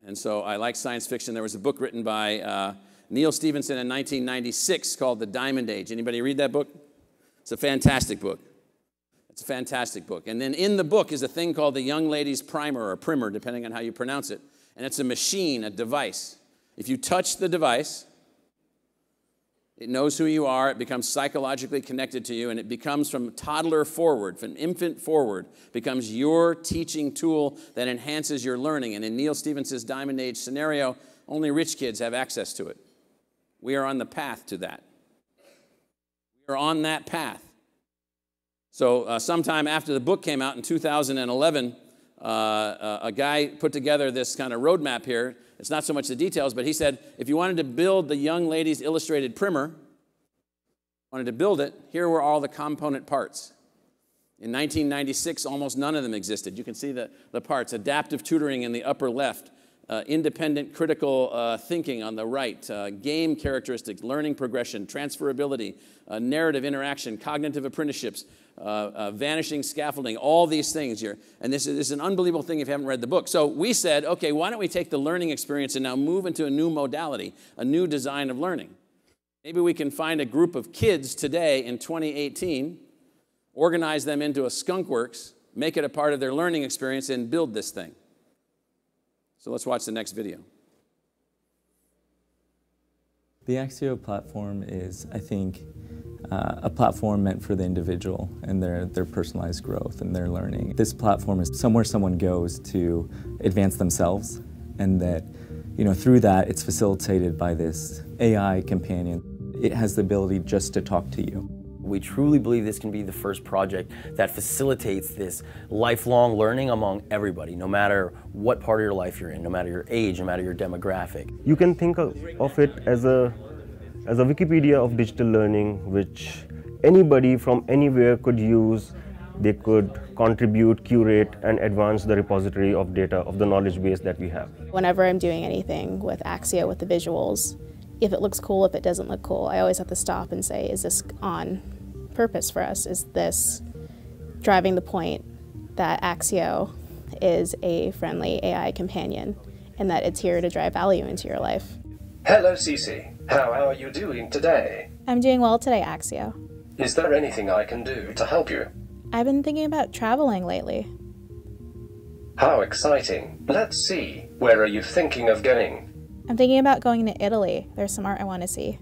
and so I like science fiction. There was a book written by Neil Stephenson in 1996 called The Diamond Age. Anybody read that book? It's a fantastic book. It's a fantastic book. And then in the book is a thing called the Young Ladies Primer, or Primer, depending on how you pronounce it. And it's a machine, a device. If you touch the device, it knows who you are, it becomes psychologically connected to you, and it becomes from toddler forward, from infant forward, becomes your teaching tool that enhances your learning. And in Neil Stephenson's Diamond Age scenario, only rich kids have access to it. We are on the path to that. We are on that path. So sometime after the book came out in 2011, a guy put together this kind of roadmap here. It's not so much the details, but he said, if you wanted to build the Young Ladies Illustrated Primer, wanted to build it, here were all the component parts. In 1996, almost none of them existed. You can see the parts. Adaptive tutoring in the upper left, independent critical thinking on the right, game characteristics, learning progression, transferability, narrative interaction, cognitive apprenticeships, vanishing scaffolding, all these things here. And this is an unbelievable thing if you haven't read the book. So we said, okay, why don't we take the learning experience and now move into a new modality, a new design of learning? Maybe we can find a group of kids today in 2018, organize them into a skunkworks, make it a part of their learning experience, and build this thing. So let's watch the next video. The Axio platform is, I think, a platform meant for the individual and their personalized growth and their learning. This platform is somewhere someone goes to advance themselves, and that, through that, it's facilitated by this AI companion. It has the ability just to talk to you. We truly believe this can be the first project that facilitates this lifelong learning among everybody, no matter what part of your life you're in, no matter your age, no matter your demographic. You can think of it as a Wikipedia of digital learning, which anybody from anywhere could use. They could contribute, curate, and advance the repository of data, of the knowledge base that we have. Whenever I'm doing anything with Axio, with the visuals, if it looks cool, if it doesn't look cool, I always have to stop and say, is this on purpose for us? Is this driving the point that Axio is a friendly AI companion and that it's here to drive value into your life? Hello, Cece. How are you doing today? I'm doing well today, Axio. Is there anything I can do to help you? I've been thinking about traveling lately. How exciting. Let's see. Where are you thinking of going? I'm thinking about going to Italy. There's some art I want to see.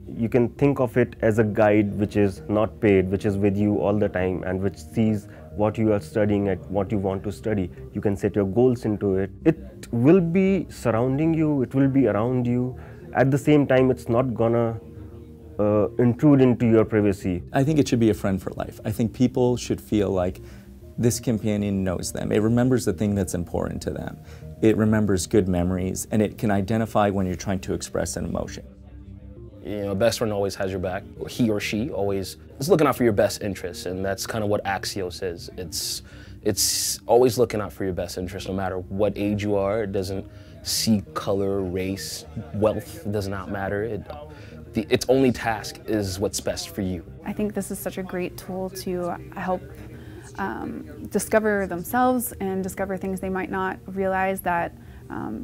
You can think of it as a guide which is not paid, which is with you all the time and which sees what you are studying and what you want to study. You can set your goals into it. It will be surrounding you, it will be around you. At the same time, it's not gonna intrude into your privacy. I think it should be a friend for life. I think people should feel like this companion knows them. It remembers the thing that's important to them. It remembers good memories, and it can identify when you're trying to express an emotion. You know, best friend always has your back. He or she always is looking out for your best interests, and that's kind of what Axios is. It's always looking out for your best interest, no matter what age you are. It doesn't see color, race, wealth. It does not matter. Its only task is what's best for you. I think this is such a great tool to help discover themselves and discover things they might not realize, that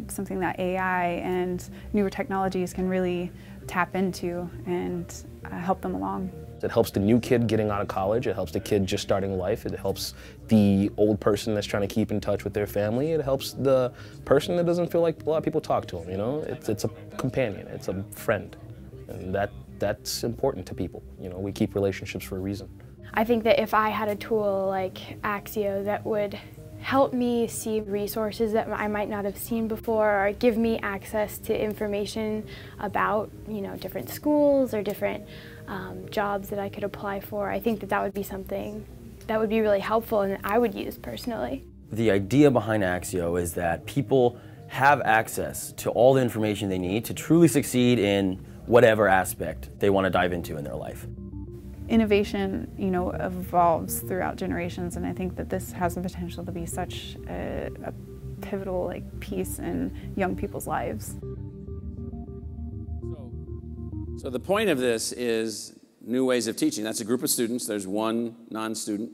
something that AI and newer technologies can really tap into and help them along. It helps the new kid getting out of college. It helps the kid just starting life. It helps the old person that's trying to keep in touch with their family. It helps the person that doesn't feel like a lot of people talk to them, you know? It's a companion, it's a friend. And that's important to people. You know, we keep relationships for a reason. I think that if I had a tool like Axio that would help me see resources that I might not have seen before, or give me access to information about, you know, different schools or different jobs that I could apply for, I think that that would be something that would be really helpful and that I would use personally. The idea behind Axio is that people have access to all the information they need to truly succeed in whatever aspect they want to dive into in their life. Innovation, you know, evolves throughout generations, and I think that this has the potential to be such a pivotal piece in young people's lives. So the point of this is new ways of teaching. That's a group of students. There's one non-student,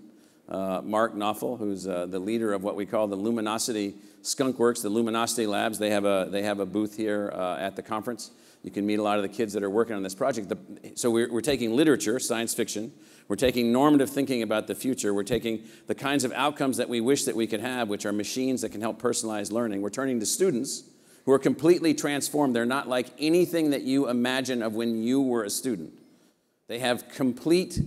Mark Knopfel, who's the leader of what we call the Luminosity Skunk Works, the Luminosity Labs. They have a booth here at the conference. You can meet a lot of the kids that are working on this project. So we're taking literature, science fiction. We're taking normative thinking about the future. We're taking the kinds of outcomes that we wish that we could have, which are machines that can help personalize learning. We're turning to students who are completely transformed. They're not like anything that you imagine of when you were a student. They have complete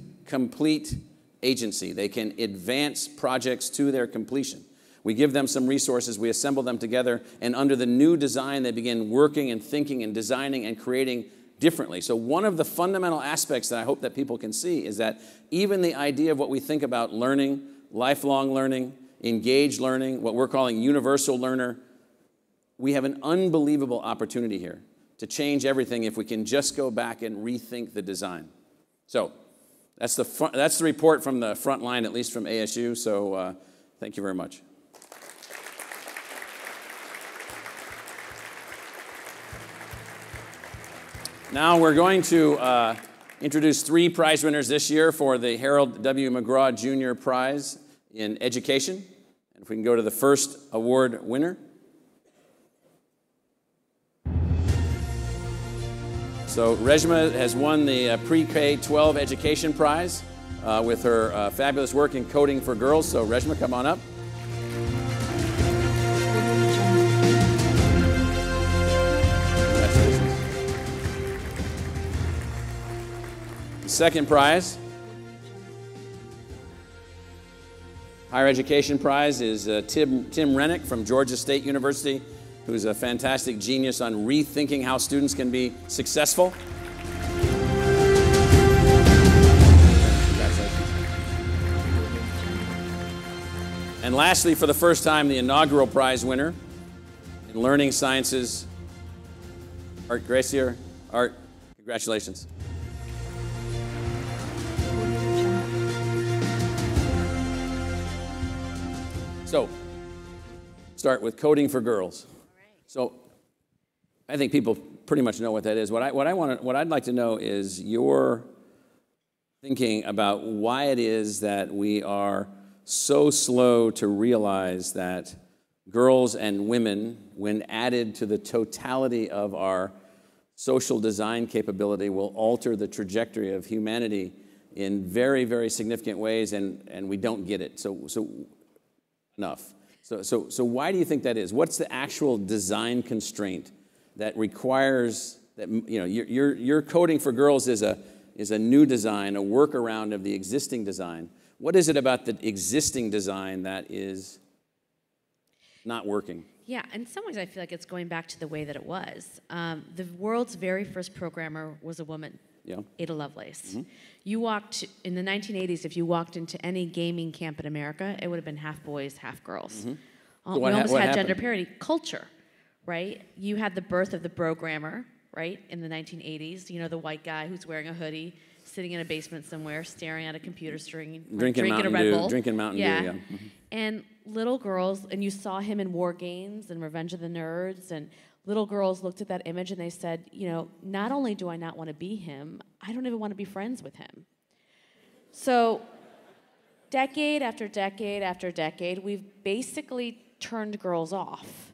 agency. They can advance projects to their completion. We give them some resources, we assemble them together, and under the new design, they begin working and thinking and designing and creating differently. So one of the fundamental aspects that I hope that people can see is that even the idea of what we think about learning, lifelong learning, engaged learning, what we're calling universal learner, we have an unbelievable opportunity here to change everything if we can just go back and rethink the design. So that's the report from the front line, at least from ASU, so thank you very much. Now we're going to introduce 3 prize winners this year for the Harold W. McGraw Jr. Prize in Education. And if we can go to the first award winner. So Reshma has won the Pre-K 12 Education Prize with her fabulous work in coding for girls. So Reshma, come on up. The second prize, Higher Education Prize, is Tim Renick from Georgia State University, who's a fantastic genius on rethinking how students can be successful. And lastly, for the first time, the inaugural prize winner in Learning Sciences, Art Graesser. Art, congratulations. So, start with coding for girls. So, I think people pretty much know what that is. What I'd like to know is your thinking about why it is that we are so slow to realize that girls and women, when added to the totality of our social design capability, will alter the trajectory of humanity in very, very significant ways, and we don't get it. So enough. So why do you think that is? What's the actual design constraint that requires that, you know, your coding for girls is a new design, a workaround of the existing design. What is it about the existing design that is not working? Yeah, in some ways I feel like it's going back to the way that it was. The world's very first programmer was a woman. Yeah. Ada Lovelace. You walked, in the 1980s, if you walked into any gaming camp in America, it would have been half boys, half girls. So We almost had gender parity. Culture, right? You had the birth of the programmer, right, in the 1980s. You know, the white guy who's wearing a hoodie, sitting in a basement somewhere, staring at a computer screen, drinking a Red Bull. Drinking Mountain Dew, yeah. And little girls, and you saw him in War Games and Revenge of the Nerds, and little girls looked at that image and they said, you know, not only do I not want to be him, I don't even want to be friends with him. So decade after decade after decade, we've basically turned girls off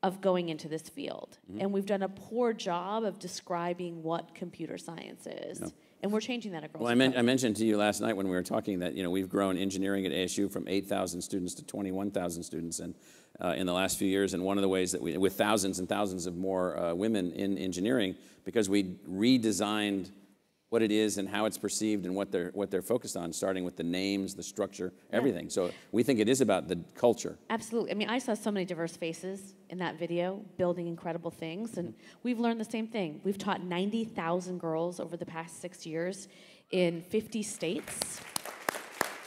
of going into this field. And we've done a poor job of describing what computer science is. Yeah. And we're changing that at Girls. Well, I mentioned to you last night when we were talking that, you know, we've grown engineering at ASU from 8,000 students to 21,000 students in the last few years. And one of the ways that we, with thousands and thousands of more women in engineering, because we redesigned what it is and how it's perceived and what they're focused on, starting with the names, the structure, everything. So we think it is about the culture. Absolutely. I mean, I saw so many diverse faces in that video building incredible things, and we've learned the same thing. We've taught 90,000 girls over the past 6 years in 50 states.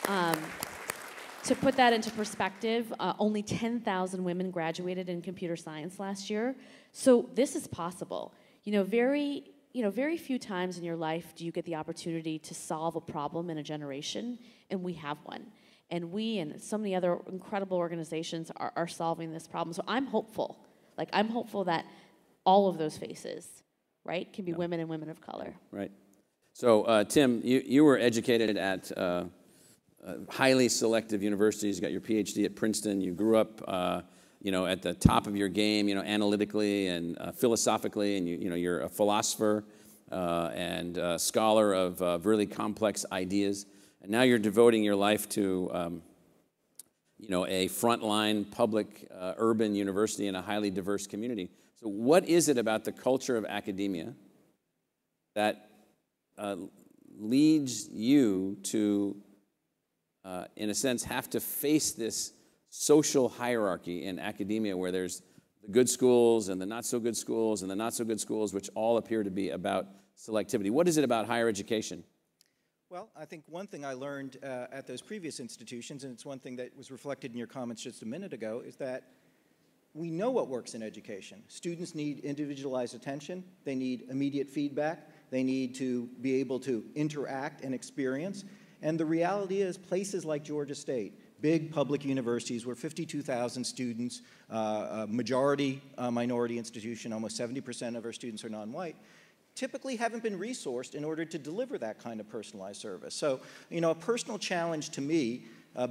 To put that into perspective, only 10,000 women graduated in computer science last year. So this is possible. You know, very few times in your life do you get the opportunity to solve a problem in a generation, and we have one. And we and so many other incredible organizations are solving this problem. So I'm hopeful. Like, I'm hopeful that all of those faces, right, can be women and women of color. Right. So, Tim, you were educated at highly selective universities. You got your PhD at Princeton. You grew up you know, at the top of your game, you know, analytically and philosophically, and you know, you're a philosopher and a scholar of really complex ideas. And now you're devoting your life to, you know, a frontline public urban university in a highly diverse community. So what is it about the culture of academia that leads you to, in a sense, have to face this social hierarchy in academia where there's the good schools and the not so good schools and the not so good schools, which all appear to be about selectivity? What is it about higher education? Well, I think one thing I learned at those previous institutions, and it's one thing that was reflected in your comments just a minute ago, is that we know what works in education. Students need individualized attention. They need immediate feedback. They need to be able to interact and experience. And the reality is places like Georgia State, big public universities where 52,000 students, majority minority institution, almost 70% of our students are non-white, typically haven't been resourced in order to deliver that kind of personalized service. So, you know, a personal challenge to me,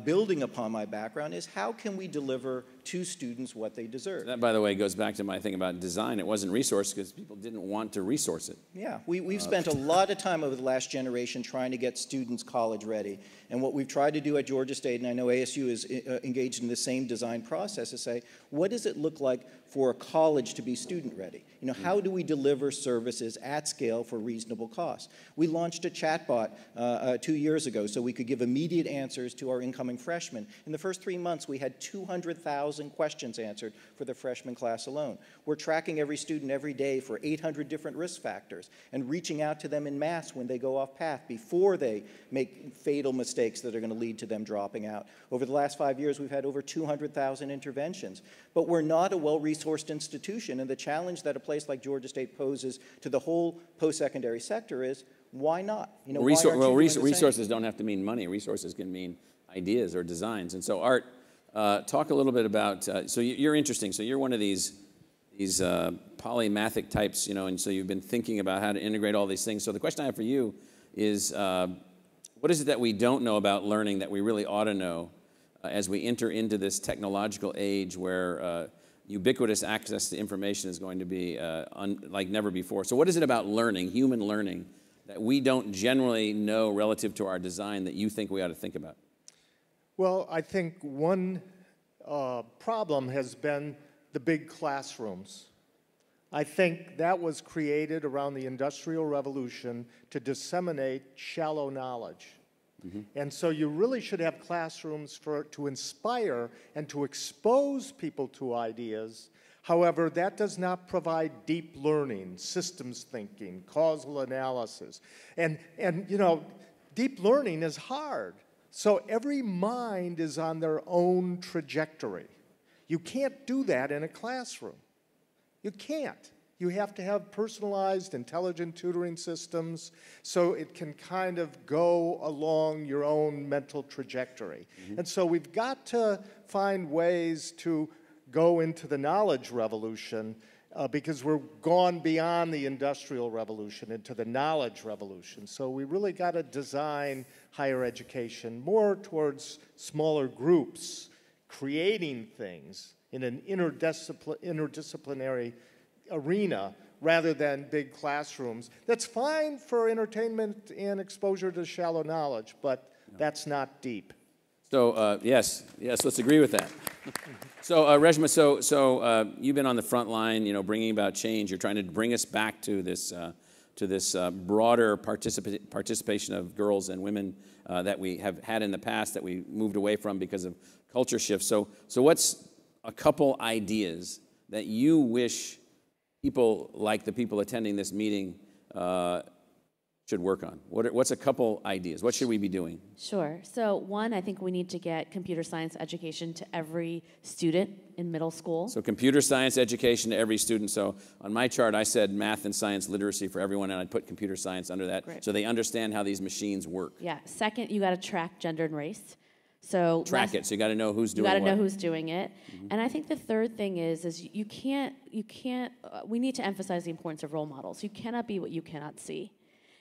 building upon my background, is how can we deliver to students what they deserve? That, by the way, goes back to my thing about design. It wasn't resourced because people didn't want to resource it. Yeah, we've spent a lot of time over the last generation trying to get students college ready. And what we've tried to do at Georgia State, and I know ASU is engaged in the same design process, is say, what does it look like for a college to be student ready? You know, how do we deliver services at scale for reasonable costs? We launched a chatbot 2 years ago so we could give immediate answers to our incoming freshmen. In the first 3 months, we had 200,000 questions answered for the freshman class alone. We're tracking every student every day for 800 different risk factors and reaching out to them in mass when they go off path before they make fatal mistakes that are going to lead to them dropping out. Over the last 5 years, we've had over 200,000 interventions. But we're not a well-resourced institution, and the challenge that a place like Georgia State poses to the whole post-secondary sector is, why not? You know, resources don't have to mean money. Resources can mean ideas or designs. And so, Art, talk a little bit about, so you're interesting. So you're one of these polymathic types, you know, and so you've been thinking about how to integrate all these things. So the question I have for you is, what is it that we don't know about learning that we really ought to know as we enter into this technological age where ubiquitous access to information is going to be like never before? So what is it about learning, human learning, that we don't generally know relative to our design that you think we ought to think about? Well, I think one problem has been the big classrooms. I think that was created around the Industrial Revolution to disseminate shallow knowledge. Mm-hmm. And so you really should have classrooms to inspire and to expose people to ideas, However, that does not provide deep learning, systems thinking, causal analysis. And you know, deep learning is hard. So every mind is on their own trajectory. You can't do that in a classroom. You can't. You have to have personalized, intelligent tutoring systems so it can kind of go along your own mental trajectory. And so we've got to find ways to go into the knowledge revolution because we're gone beyond the industrial revolution into the knowledge revolution. So we really got to design higher education more towards smaller groups, creating things in an interdisciplinary arena rather than big classrooms. That's fine for entertainment and exposure to shallow knowledge, but that's not deep. So yes, let's agree with that. So Reshma, so you've been on the front line, you know, bringing about change. You're trying to bring us back to this broader participation of girls and women that we have had in the past that we moved away from because of culture shifts. So what's a couple ideas that you wish people like the people attending this meeting should work on? What's a couple ideas? What should we be doing? Sure. So one, I think we need to get computer science education to every student in middle school. So computer science education to every student. So on my chart, I said math and science literacy for everyone, and I'd put computer science under that. Great. So they understand how these machines work. Yeah. Second, you got to track gender and race. So track it. So you got to know who's doing what. You got to know who's doing it. And I think the third thing is we need to emphasize the importance of role models. You cannot be what you cannot see.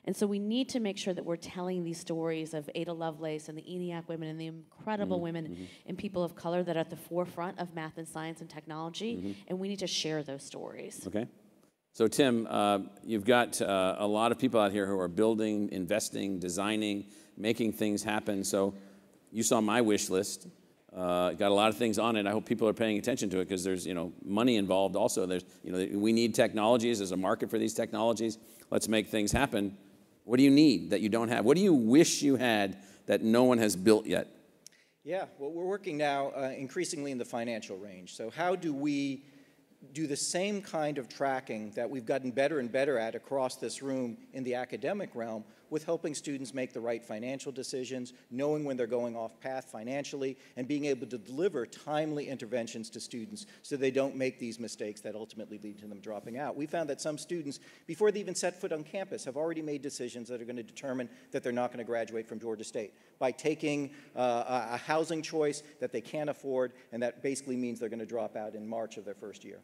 And so we need to make sure that we're telling these stories of Ada Lovelace and the ENIAC women and the incredible women and people of color that are at the forefront of math and science and technology, and we need to share those stories. Okay. So Tim, you've got a lot of people out here who are building, investing, designing, making things happen. So you saw my wish list. Got a lot of things on it. I hope people are paying attention to it because there's, you know, money involved also. There's, you know, we need technologies. There's a market for these technologies. Let's make things happen. What do you need that you don't have? What do you wish you had that no one has built yet? Yeah, well, we're working now increasingly in the financial range. So how do we do the same kind of tracking that we've gotten better and better at across this room in the academic realm with helping students make the right financial decisions, knowing when they're going off path financially, and being able to deliver timely interventions to students so they don't make these mistakes that ultimately lead to them dropping out. We found that some students, before they even set foot on campus, have already made decisions that are going to determine that they're not going to graduate from Georgia State by taking a housing choice that they can't afford, and that basically means they're going to drop out in March of their first year.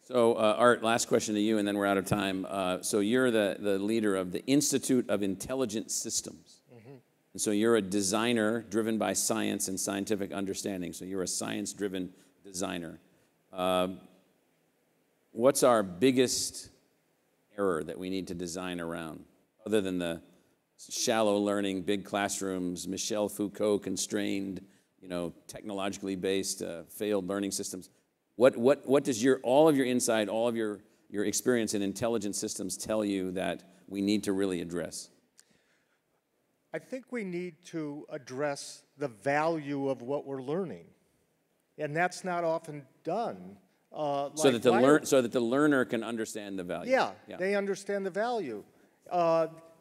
So, Art, last question to you, and then we're out of time. So you're the leader of the Institute of Intelligent Systems. And so you're a designer driven by science and scientific understanding. So you're a science-driven designer. What's our biggest error that we need to design around, other than the shallow learning, big classrooms, Michel Foucault constrained, you know, technologically based, failed learning systems? What does all of your insight, all of your experience in intelligent systems tell you that we need to really address? I think we need to address the value of what we're learning. And that's not often done. So that the learner can understand the value. Yeah, they understand the value.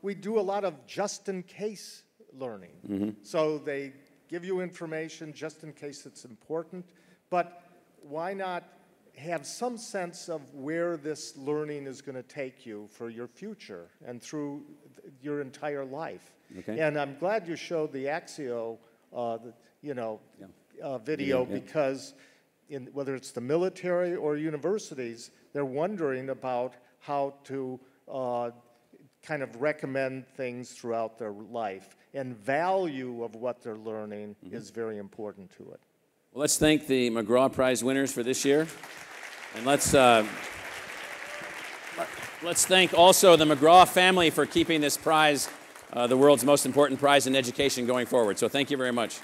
We do a lot of just-in-case learning. So they give you information just in case it's important, but why not have some sense of where this learning is going to take you for your future and through your entire life? Okay. And I'm glad you showed the Axio, video because whether it's the military or universities, they're wondering about how to kind of recommend things throughout their life. And value of what they're learning is very important to it. Well, let's thank the McGraw Prize winners for this year. And let's thank also the McGraw family for keeping this prize, the world's most important prize in education, going forward. So thank you very much.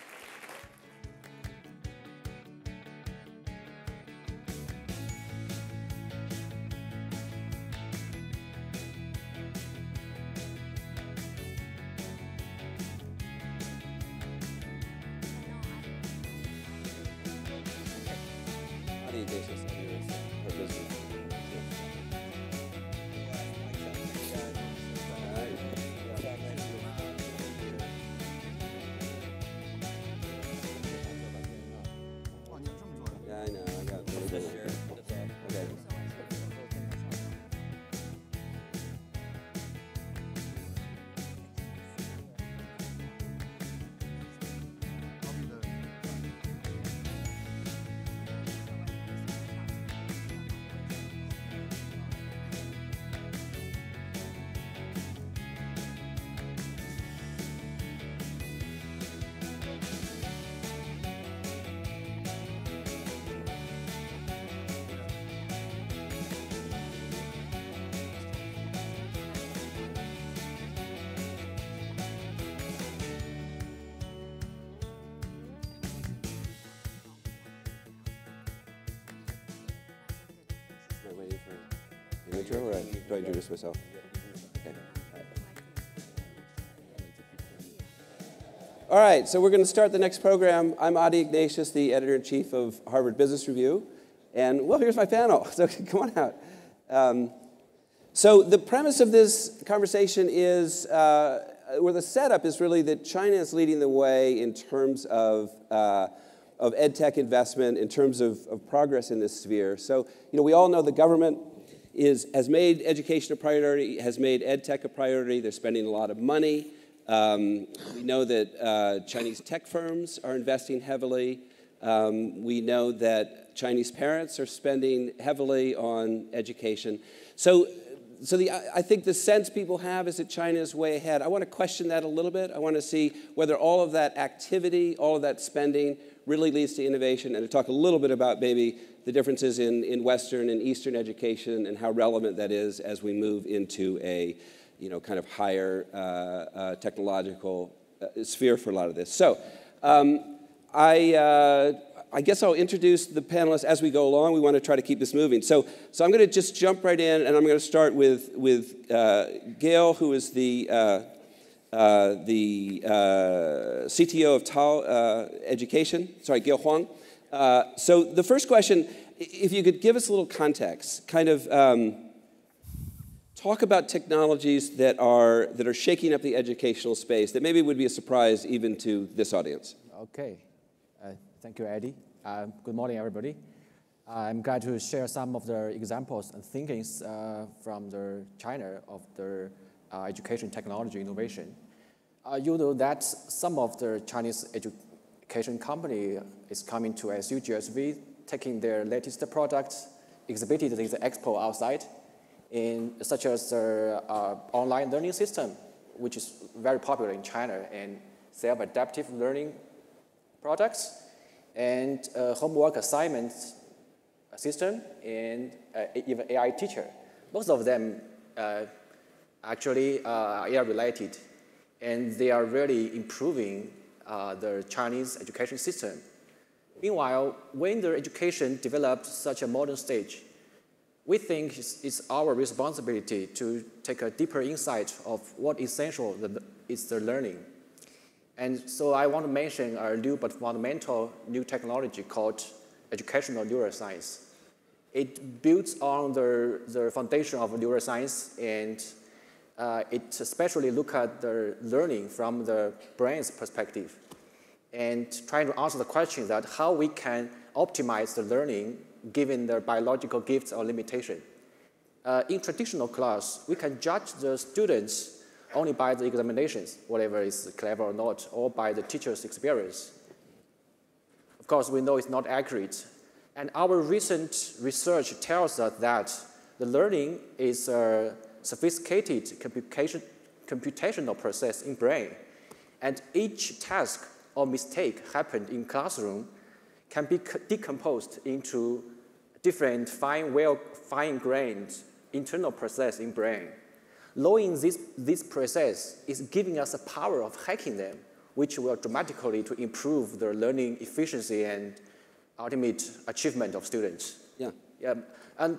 How do you do this? An intro, or do I introduce myself? Okay. All right, so we're going to start the next program. I'm Ignatius, the editor-in-chief of Harvard Business Review. And, well, here's my panel, so come on out. So the premise of this conversation is, or the setup is really that China is leading the way in terms of ed tech investment, in terms of progress in this sphere. So, we all know the government has made education a priority, has made ed tech a priority. They're spending a lot of money. We know that Chinese tech firms are investing heavily. We know that Chinese parents are spending heavily on education. So I think the sense people have is that China is way ahead. I want to question that a little bit. I want to see whether all of that activity, all of that spending really leads to innovation, and to talk a little bit about maybe the differences in Western and Eastern education and how relevant that is as we move into a kind of higher technological sphere for a lot of this. So I guess I'll introduce the panelists as we go along. We want to try to keep this moving. So I'm going to just jump right in, and I'm going to start with Gail, who is the CTO of Tao Education. Sorry, Gail Huang. So the first question, if you could give us a little context, kind of talk about technologies that are shaking up the educational space that maybe would be a surprise even to this audience. Okay. Thank you, Eddie. Good morning, everybody. I'm glad to share some of the examples and thinkings from China of the education technology innovation. You know that some of the Chinese education company is coming to ASU GSV, taking their latest products, exhibited in the expo outside, such as the online learning system, which is very popular in China, and self-adaptive learning products, and homework assignment system, and even AI teacher. Most of them actually are AI-related, and they are really improving the Chinese education system. Meanwhile, when the education developed such a modern stage, we think it's our responsibility to take a deeper insight of what essential is the learning. And so I want to mention a new but fundamental new technology called educational neuroscience. It builds on the foundation of neuroscience, and it especially looks at the learning from the brain's perspective and trying to answer the question that how we can optimize the learning given the biological gifts or limitation. In traditional class, we can judge the students only by the examinations, whatever is clever or not, or by the teacher's experience. Of course, we know it's not accurate. And our recent research tells us that the learning is a sophisticated computational process in brain. And each task or mistake happened in classroom can be decomposed into different fine-grained internal process in brain. Knowing this process is giving us the power of hacking them, which will dramatically to improve the learning efficiency and ultimate achievement of students. Yeah. And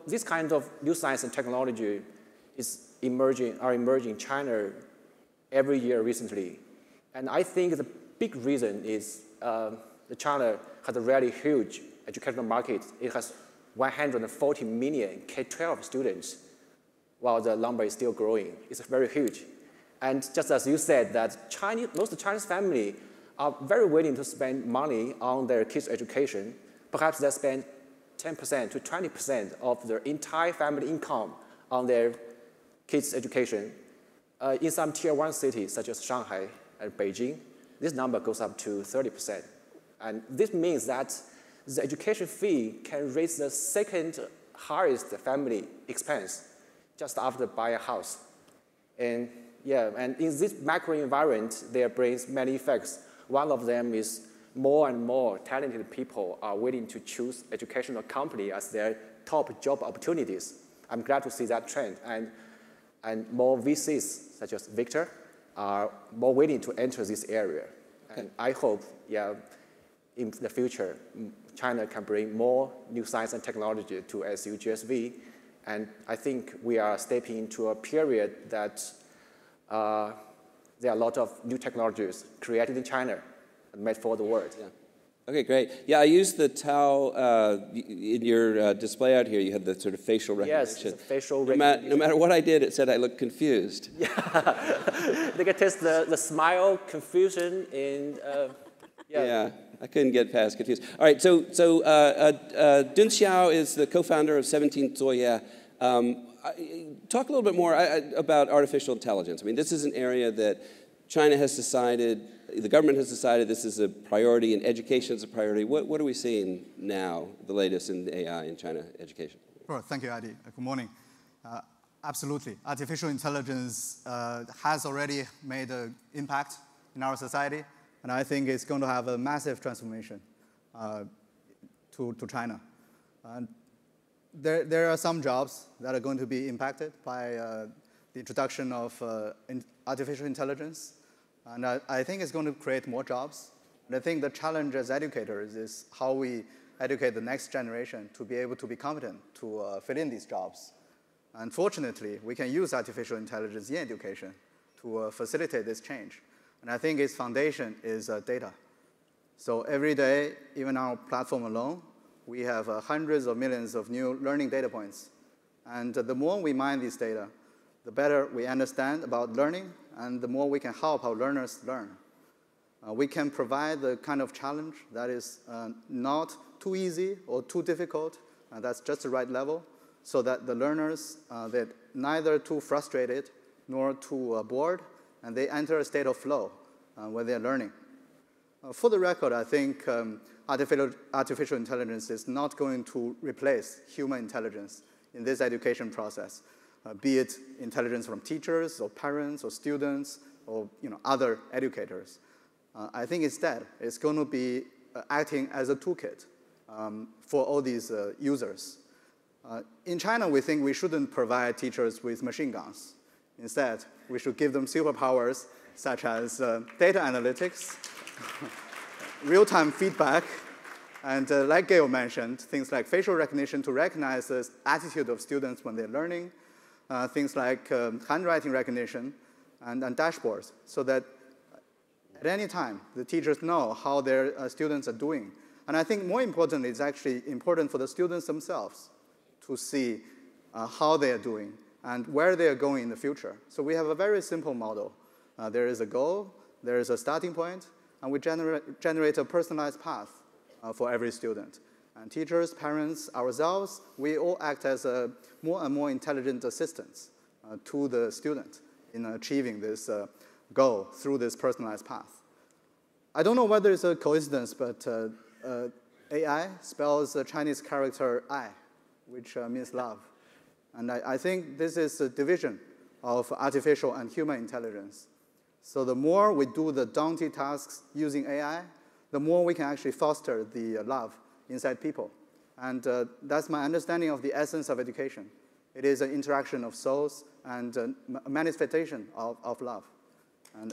this kind of new science and technology is emerging in China every year recently. And I think the big reason is China has a really huge educational market. It has 140 million K-12 students, while the number is still growing. It's very huge. And just as you said, that most Chinese families are very willing to spend money on their kids' education. Perhaps they spend 10% to 20% of their entire family income on their kids' education. In some tier 1 cities, such as Shanghai and Beijing, this number goes up to 30%. And this means that the education fee can raise the second highest family expense just after buying a house. And in this macro environment, there brings many effects. One of them is more and more talented people are willing to choose educational company as their top job opportunities. I'm glad to see that trend. And more VCs, such as Victor, are more willing to enter this area. Okay. And I hope, in the future, China can bring more new science and technology to ASU GSV. And I think we are stepping into a period that there are a lot of new technologies created in China and made for the world. Yeah. Okay, great. Yeah, I used the Tao in your display out here. You had the sort of facial recognition. Yes, facial recognition. No matter what I did, it said I looked confused. Yeah, they can test the smile, confusion, and yeah, I couldn't get past confused. All right, so Dun Xiao is the co-founder of 17 Zoya. Talk a little bit more about artificial intelligence. I mean, this is an area that China has decided, the government has decided this is a priority, and education is a priority. What are we seeing now, the latest in AI in China education? Sure, thank you, Adi. Good morning. Absolutely. Artificial intelligence has already made an impact in our society, and I think it's going to have a massive transformation to China. There are some jobs that are going to be impacted by the introduction of artificial intelligence, and I think it's going to create more jobs. And I think the challenge as educators is how we educate the next generation to be able to be competent to fill in these jobs. And fortunately, we can use artificial intelligence in education to facilitate this change. And I think its foundation is data. So every day, even our platform alone, we have hundreds of millions of new learning data points. And the more we mine these data, the better we understand about learning, and the more we can help our learners learn. We can provide the kind of challenge that is not too easy or too difficult, and that's just the right level, so that the learners, they're neither too frustrated nor too bored, and they enter a state of flow when they're learning. For the record, I think artificial intelligence is not going to replace human intelligence in this education process, be it intelligence from teachers or parents or students or other educators. I think instead it's going to be acting as a toolkit for all these users. In China, we think we shouldn't provide teachers with machine guns. Instead, we should give them superpowers such as data analytics, real-time feedback, and like Gail mentioned, things like facial recognition to recognize the attitude of students when they're learning, things like handwriting recognition, and dashboards, so that at any time, the teachers know how their students are doing. And I think more importantly, it's actually important for the students themselves to see how they are doing and where they are going in the future. So we have a very simple model. There is a goal, there is a starting point, and we generate a personalized path for every student. And teachers, parents, ourselves, we all act as more and more intelligent assistants to the student in achieving this goal through this personalized path. I don't know whether it's a coincidence, but AI spells the Chinese character I, which means love. And I think this is a division of artificial and human intelligence. So the more we do the daunting tasks using AI, the more we can actually foster the love inside people. And that's my understanding of the essence of education. It is an interaction of souls and a manifestation of love. And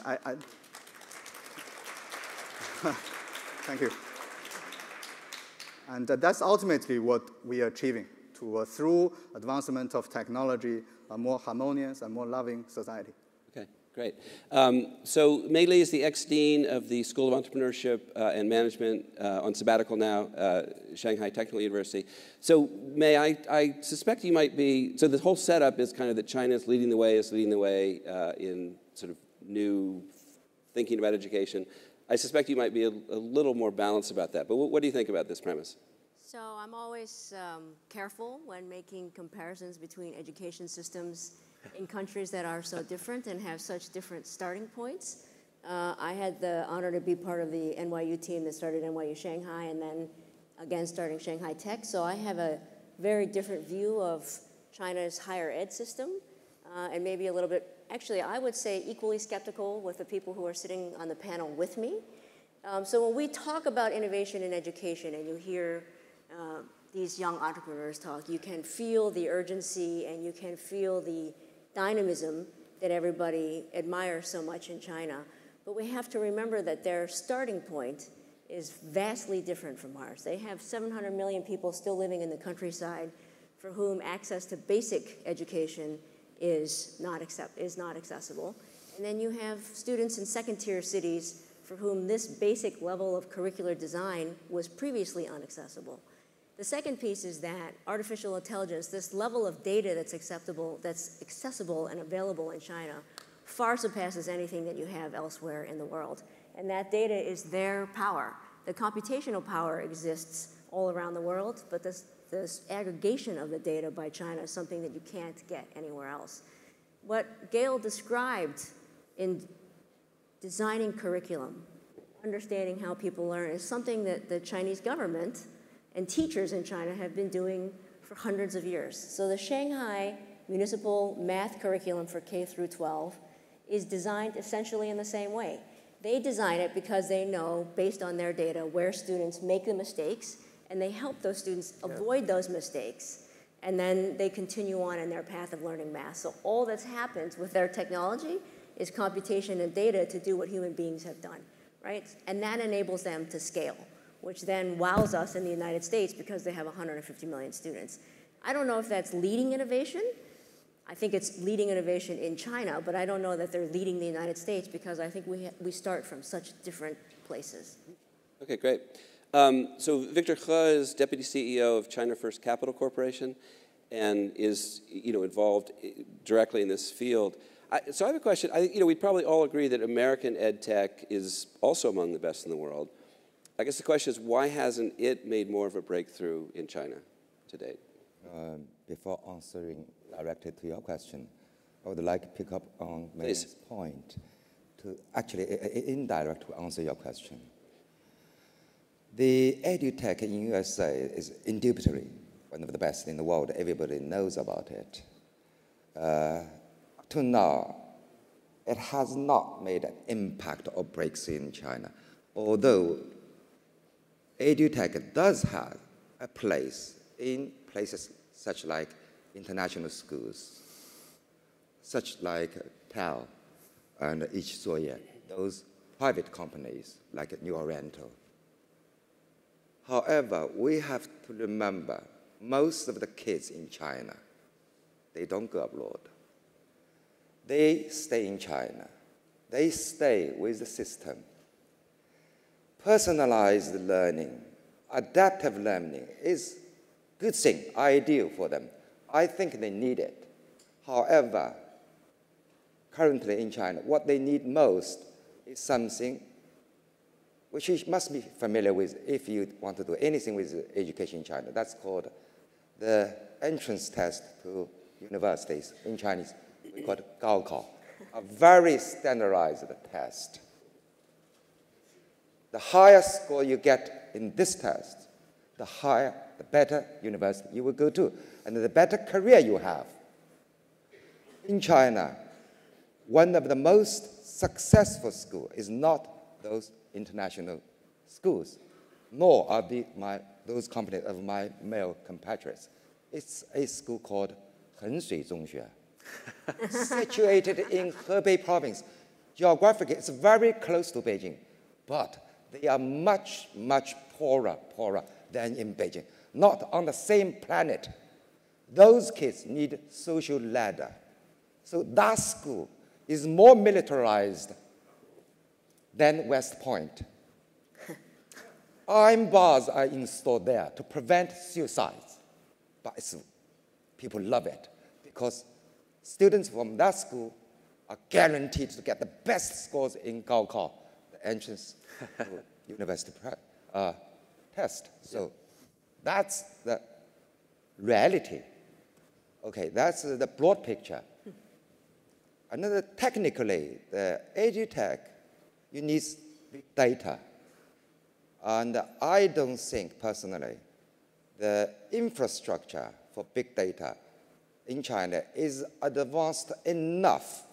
thank you. And that's ultimately what we are achieving through advancement of technology, a more harmonious and more loving society. Okay, great. So Mei Li is the ex-dean of the School of Entrepreneurship and Management on sabbatical now, Shanghai Technical University. So Mei, I suspect you might be, so the whole setup is kind of that China is leading the way in sort of new thinking about education. I suspect you might be a little more balanced about that, but what do you think about this premise? So I'm always careful when making comparisons between education systems in countries that are so different and have such different starting points. I had the honor to be part of the NYU team that started NYU Shanghai and then again starting Shanghai Tech. So I have a very different view of China's higher ed system and maybe a little bit, actually I would say equally skeptical with the people who are sitting on the panel with me. So when we talk about innovation in education and you hear these young entrepreneurs talk, you can feel the urgency and you can feel the dynamism that everybody admires so much in China. But we have to remember that their starting point is vastly different from ours. They have 700 million people still living in the countryside for whom access to basic education is not accessible. And then you have students in second-tier cities for whom this basic level of curricular design was previously inaccessible. The second piece is that artificial intelligence, this level of data that's accessible and available in China, far surpasses anything that you have elsewhere in the world. And that data is their power. The computational power exists all around the world, but this aggregation of the data by China is something that you can't get anywhere else. What Gail described in designing curriculum, understanding how people learn, is something that the Chinese government and teachers in China have been doing for hundreds of years. So the Shanghai Municipal Math Curriculum for K through 12 is designed essentially in the same way. They design it because they know, based on their data, where students make the mistakes, and they help those students avoid those mistakes, and then they continue on in their path of learning math. So all that's happened with their technology is computation and data to do what human beings have done, right? And that enables them to scale, which then wows us in the United States because they have 150 million students. I don't know if that's leading innovation. I think it's leading innovation in China, but I don't know that they're leading the United States because I think we start from such different places. Okay, great. So Victor He is Deputy CEO of China First Capital Corporation and is involved directly in this field. So I have a question. We'd probably all agree that American ed tech is also among the best in the world. I guess the question is, why hasn't it made more of a breakthrough in China to date? Before answering directly to your question, I would like to pick up on May's point to actually indirectly answer your question. The edutech in USA is indubitably one of the best in the world. Everybody knows about it. To now, it has not made an impact or breakthrough in China, although edutech does have a place in places such like international schools, such like TAL and Ichzuoye, those private companies like New Oriental. However, we have to remember most of the kids in China, they don't go abroad. They stay in China. They stay with the system. Personalized learning, adaptive learning is a good thing, ideal for them. I think they need it. However, currently in China, what they need most is something which you must be familiar with if you want to do anything with education in China. That's called the entrance test to universities. In Chinese, we call it Gaokao, a very standardized test. The higher score you get in this test, the better university you will go to, and the better career you have. In China, one of the most successful schools is not those international schools, nor are those companies of my male compatriots. It's a school called Henshui Zhongxue, situated in Hebei province. Geographically, it's very close to Beijing, but they are much, much poorer than in Beijing. Not on the same planet. Those kids need social ladder. So that school is more militarized than West Point. Iron bars are installed there to prevent suicides. But people love it because students from that school are guaranteed to get the best scores in Gaokao, the entrance to university test. So that's the reality. Okay, that's the broad picture. Another, technically, the edutech, you need big data. And I don't think, personally, the infrastructure for big data in China is advanced enough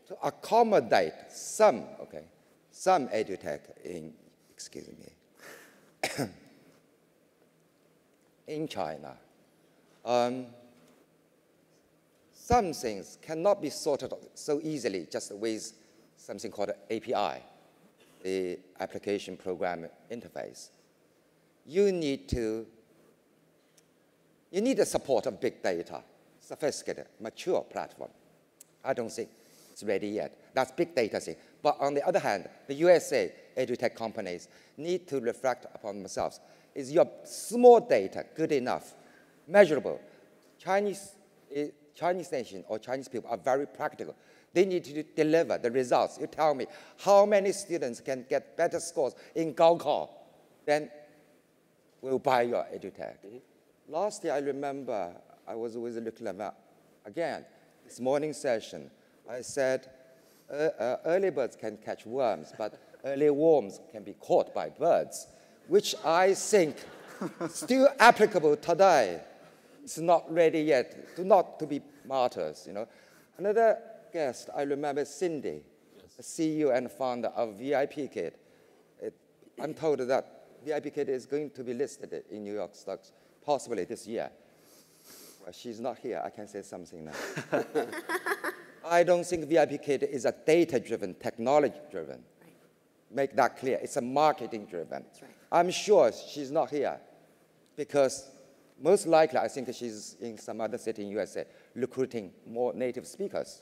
to accommodate some edutech in, in China. Some things cannot be sorted out so easily just with something called API. the application program interface, you need the support of big data, sophisticated, mature platform. I don't think it's ready yet. That's big data thing. But on the other hand, the USA edutech companies need to reflect upon themselves. Is your small data good enough, measurable? Chinese nation or Chinese people are very practical. They need to deliver the results. You tell me how many students can get better scores in Gaokao, then we'll buy your edutech. Last year, I remember I was with Le Clement again, this morning session. I said, early birds can catch worms, but early worms can be caught by birds, which I think still applicable today. It's not ready yet, not to be martyrs, you know. Another guest, I remember Cindy, the CEO and founder of VIPKid. I'm told that VIPKid is going to be listed in New York stocks, possibly this year. Well, she's not here. I can say something now. I don't think VIPKid is a data-driven, technology-driven. Right. Make that clear. It's a marketing-driven. Right. I'm sure she's not here because most likely I think she's in some other city in USA recruiting more native speakers.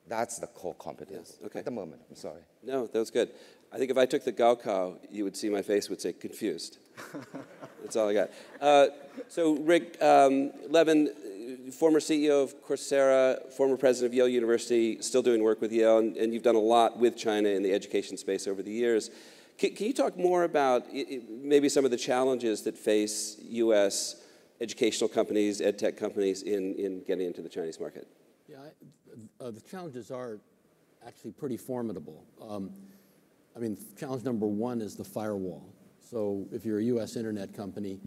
That's the core competence at the moment. I'm sorry. No, that was good. I think if I took the Gaokao, you would see my face would say confused. That's all I got. So Rick Levin, former CEO of Coursera, former president of Yale University, still doing work with Yale, and you've done a lot with China in the education space over the years. Can you talk more about maybe some of the challenges that face U.S. educational companies, ed tech companies in getting into the Chinese market? Yeah, the challenges are actually pretty formidable. I mean, challenge number one is the firewall. So if you're a U.S. internet company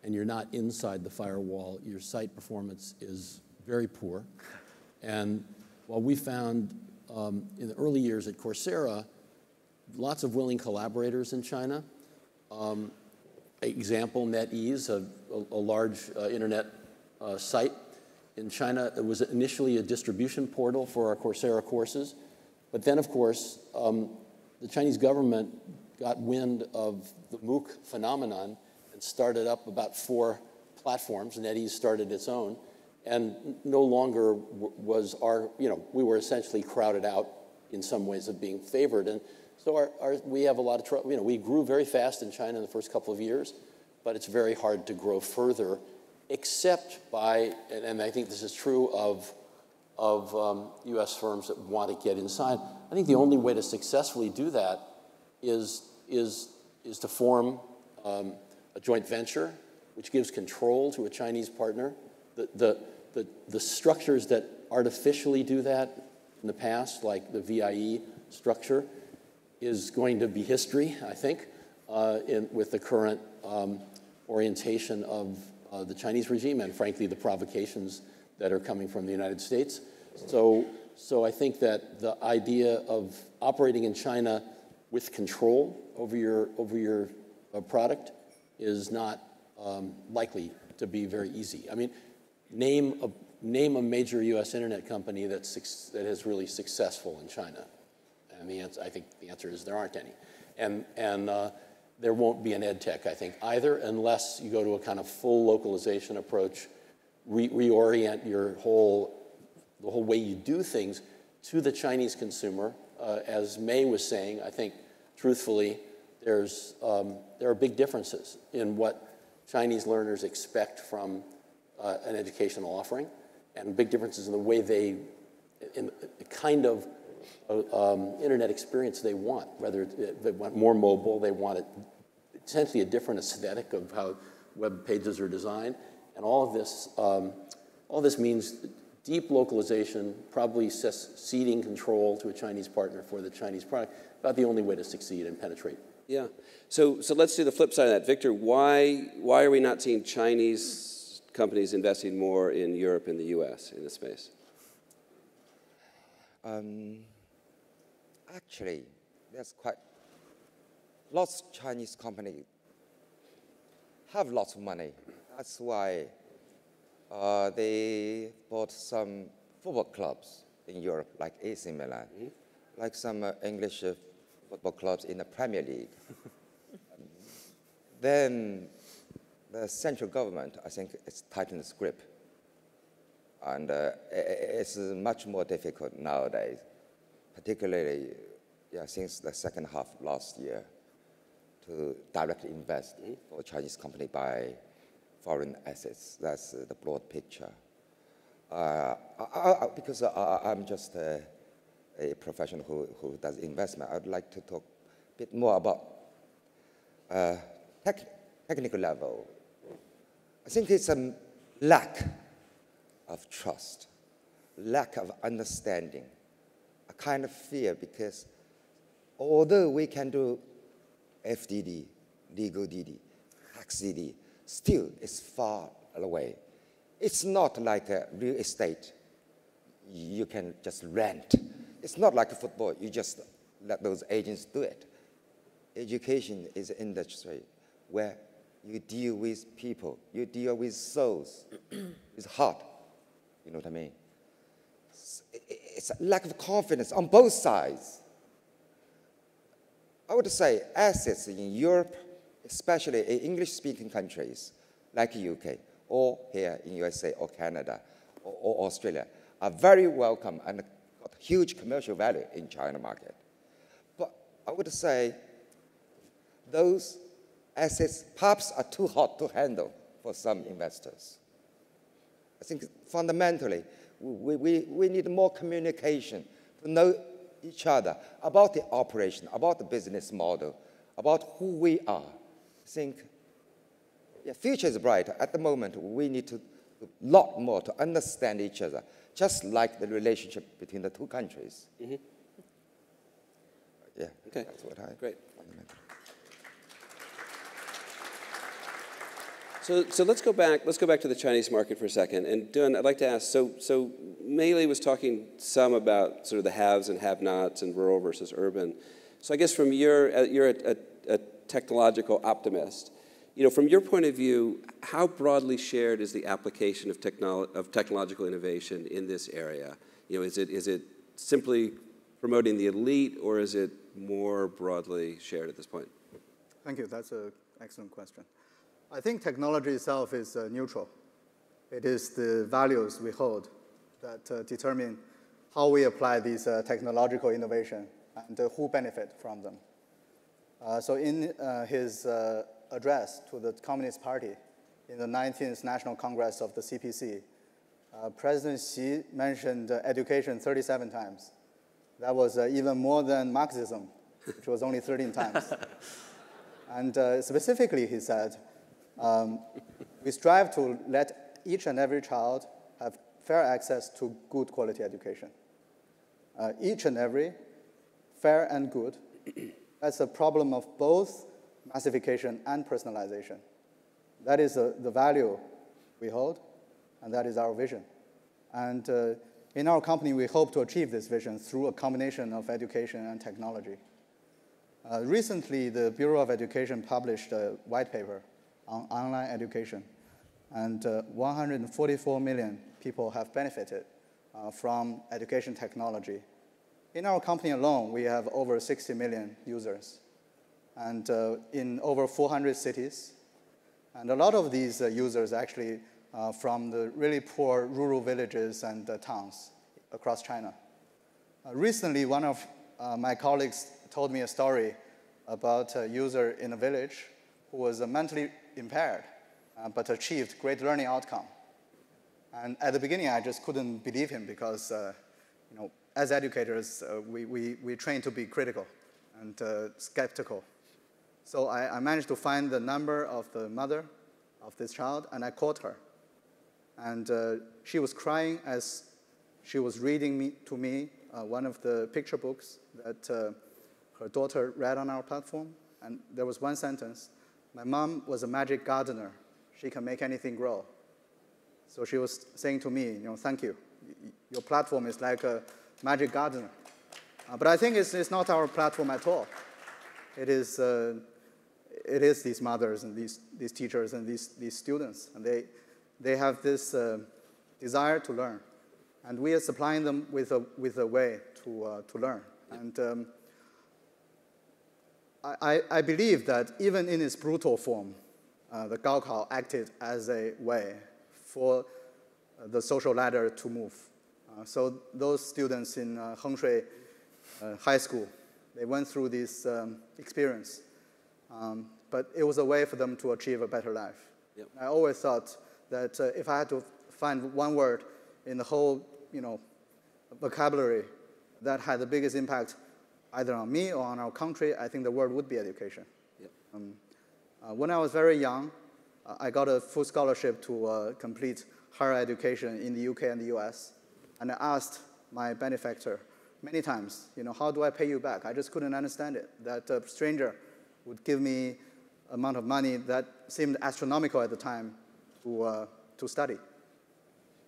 and you're not inside the firewall, your site performance is very poor. And while we found in the early years at Coursera, lots of willing collaborators in China. Example, NetEase, a large internet site in China. It was initially a distribution portal for our Coursera courses. But then, of course, the Chinese government got wind of the MOOC phenomenon and started up about 4 platforms. NetEase started its own. And no longer was we were essentially crowded out in some ways of being favored. And so we have a lot of trouble. We grew very fast in China in the first couple of years, but it's very hard to grow further, except by, and I think this is true of U.S. firms that want to get inside. I think the only way to successfully do that is to form a joint venture, which gives control to a Chinese partner. The structures that artificially do that in the past, like the VIE structure, is going to be history, I think, with the current orientation of the Chinese regime and, frankly, the provocations that are coming from the United States. So I think that the idea of operating in China with control over your product is not likely to be very easy. I mean, name a major U.S. internet company that is really successful in China. And I think the answer is there aren't any. And there won't be an ed tech, I think, either, unless you go to a kind of full localization approach, reorient the whole way you do things to the Chinese consumer. As May was saying, I think, truthfully, there are big differences in what Chinese learners expect from an educational offering, and big differences in the way in the kind of internet experience they want. Whether they want more mobile, they want essentially a different aesthetic of how web pages are designed, and all of this means deep localization, probably ceding control to a Chinese partner for the Chinese product, about the only way to succeed and penetrate. Yeah. So let's do the flip side of that. Victor, why are we not seeing Chinese companies investing more in Europe and the U.S. in this space? Actually, there's lots of Chinese companies have lots of money. That's why they bought some football clubs in Europe, like AC Milan, like some English football clubs in the Premier League. Then the central government, I think, it's tightened its grip. And it's much more difficult nowadays, particularly since the second half of last year, to directly invest for a Chinese company by foreign assets. That's the broad picture. Because I'm just a professional who does investment, I'd like to talk a bit more about technical level. I think it's a lack of trust, lack of understanding, a kind of fear, because although we can do FDD, legal DD, tax DD, still it's far away. It's not like a real estate. You can just rent. It's not like a football. You just let those agents do it. Education is an industry where you deal with people. You deal with souls. It's hard. You know what I mean? It's a lack of confidence on both sides. I would say assets in Europe, especially in English-speaking countries like UK, or here in USA or Canada or Australia, are very welcome and got huge commercial value in China market. But I would say those assets perhaps are too hot to handle for some investors. I think fundamentally, we need more communication to know each other about the operation, about the business model, about who we are. I think future is bright. At the moment, we need to do a lot more to understand each other, just like the relationship between the two countries. Mm-hmm. Yeah, okay. That's what I Great. fundamentally. So let's go back to the Chinese market for a second. And Dun, I'd like to ask, so Meili was talking some about sort of the haves and have-nots and rural versus urban. So I guess from you're a technological optimist. You know, from your point of view, how broadly shared is the application of technological innovation in this area? You know, is it simply promoting the elite, or is it more broadly shared at this point? Thank you. That's an excellent question. I think technology itself is neutral. It is the values we hold that determine how we apply these technological innovation and who benefit from them. So in his address to the Communist Party in the 19th National Congress of the CPC, President Xi mentioned education 37 times. That was even more than Marxism, which was only 13 times. And specifically, he said, we strive to let each and every child have fair access to good quality education. Each and every, fair and good, that's a problem of both massification and personalization. That is the value we hold, and that is our vision. And in our company, we hope to achieve this vision through a combination of education and technology. Recently, the Bureau of Education published a white paper on online education, and 144 million people have benefited from education technology. In our company alone, we have over 60 million users, and in over 400 cities. And a lot of these users actually from the really poor rural villages and towns across China. Recently, one of my colleagues told me a story about a user in a village who was mentally impaired, but achieved great learning outcome. And at the beginning, I just couldn't believe him because, you know, as educators, we train to be critical and skeptical. So I managed to find the number of the mother of this child, and I called her. And she was crying as she was reading to me one of the picture books that her daughter read on our platform. And there was one sentence: my mom was a magic gardener. She can make anything grow. So she was saying to me, you know, thank you. Your platform is like a magic gardener. But I think it's not our platform at all. It is these mothers and these teachers and these students. And they have this desire to learn. And we are supplying them with a way to learn. And I believe that even in its brutal form, the Gaokao acted as a way for the social ladder to move. So those students in Hengshui High School, they went through this experience, but it was a way for them to achieve a better life. Yep. I always thought that if I had to find one word in the whole, vocabulary that had the biggest impact either on me or on our country, I think the word would be education. Yep. When I was very young, I got a full scholarship to complete higher education in the UK and the US, and I asked my benefactor many times, how do I pay you back? I just couldn't understand it, that a stranger would give me amount of money that seemed astronomical at the time to study.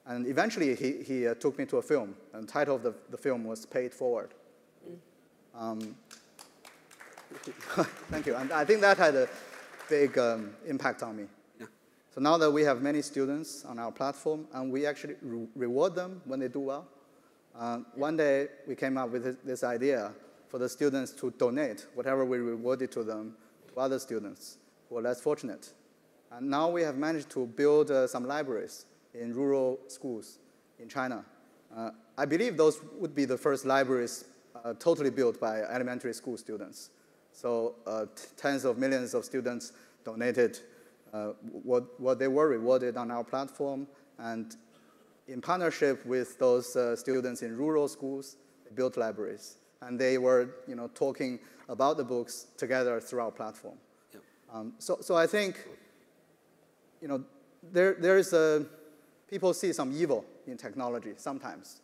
And eventually, he took me to a film, and the title of the film was Pay It Forward. Thank you. And I think that had a big impact on me. Yeah. So now that we have many students on our platform, and we actually reward them when they do well, one day we came up with this idea for the students to donate whatever we rewarded to them to other students who are less fortunate. And now we have managed to build some libraries in rural schools in China. I believe those would be the first libraries totally built by elementary school students. So tens of millions of students donated what they were rewarded on our platform, and in partnership with those students in rural schools, they built libraries. And they were talking about the books together through our platform. Yep. So I think there is people see some evil in technology sometimes,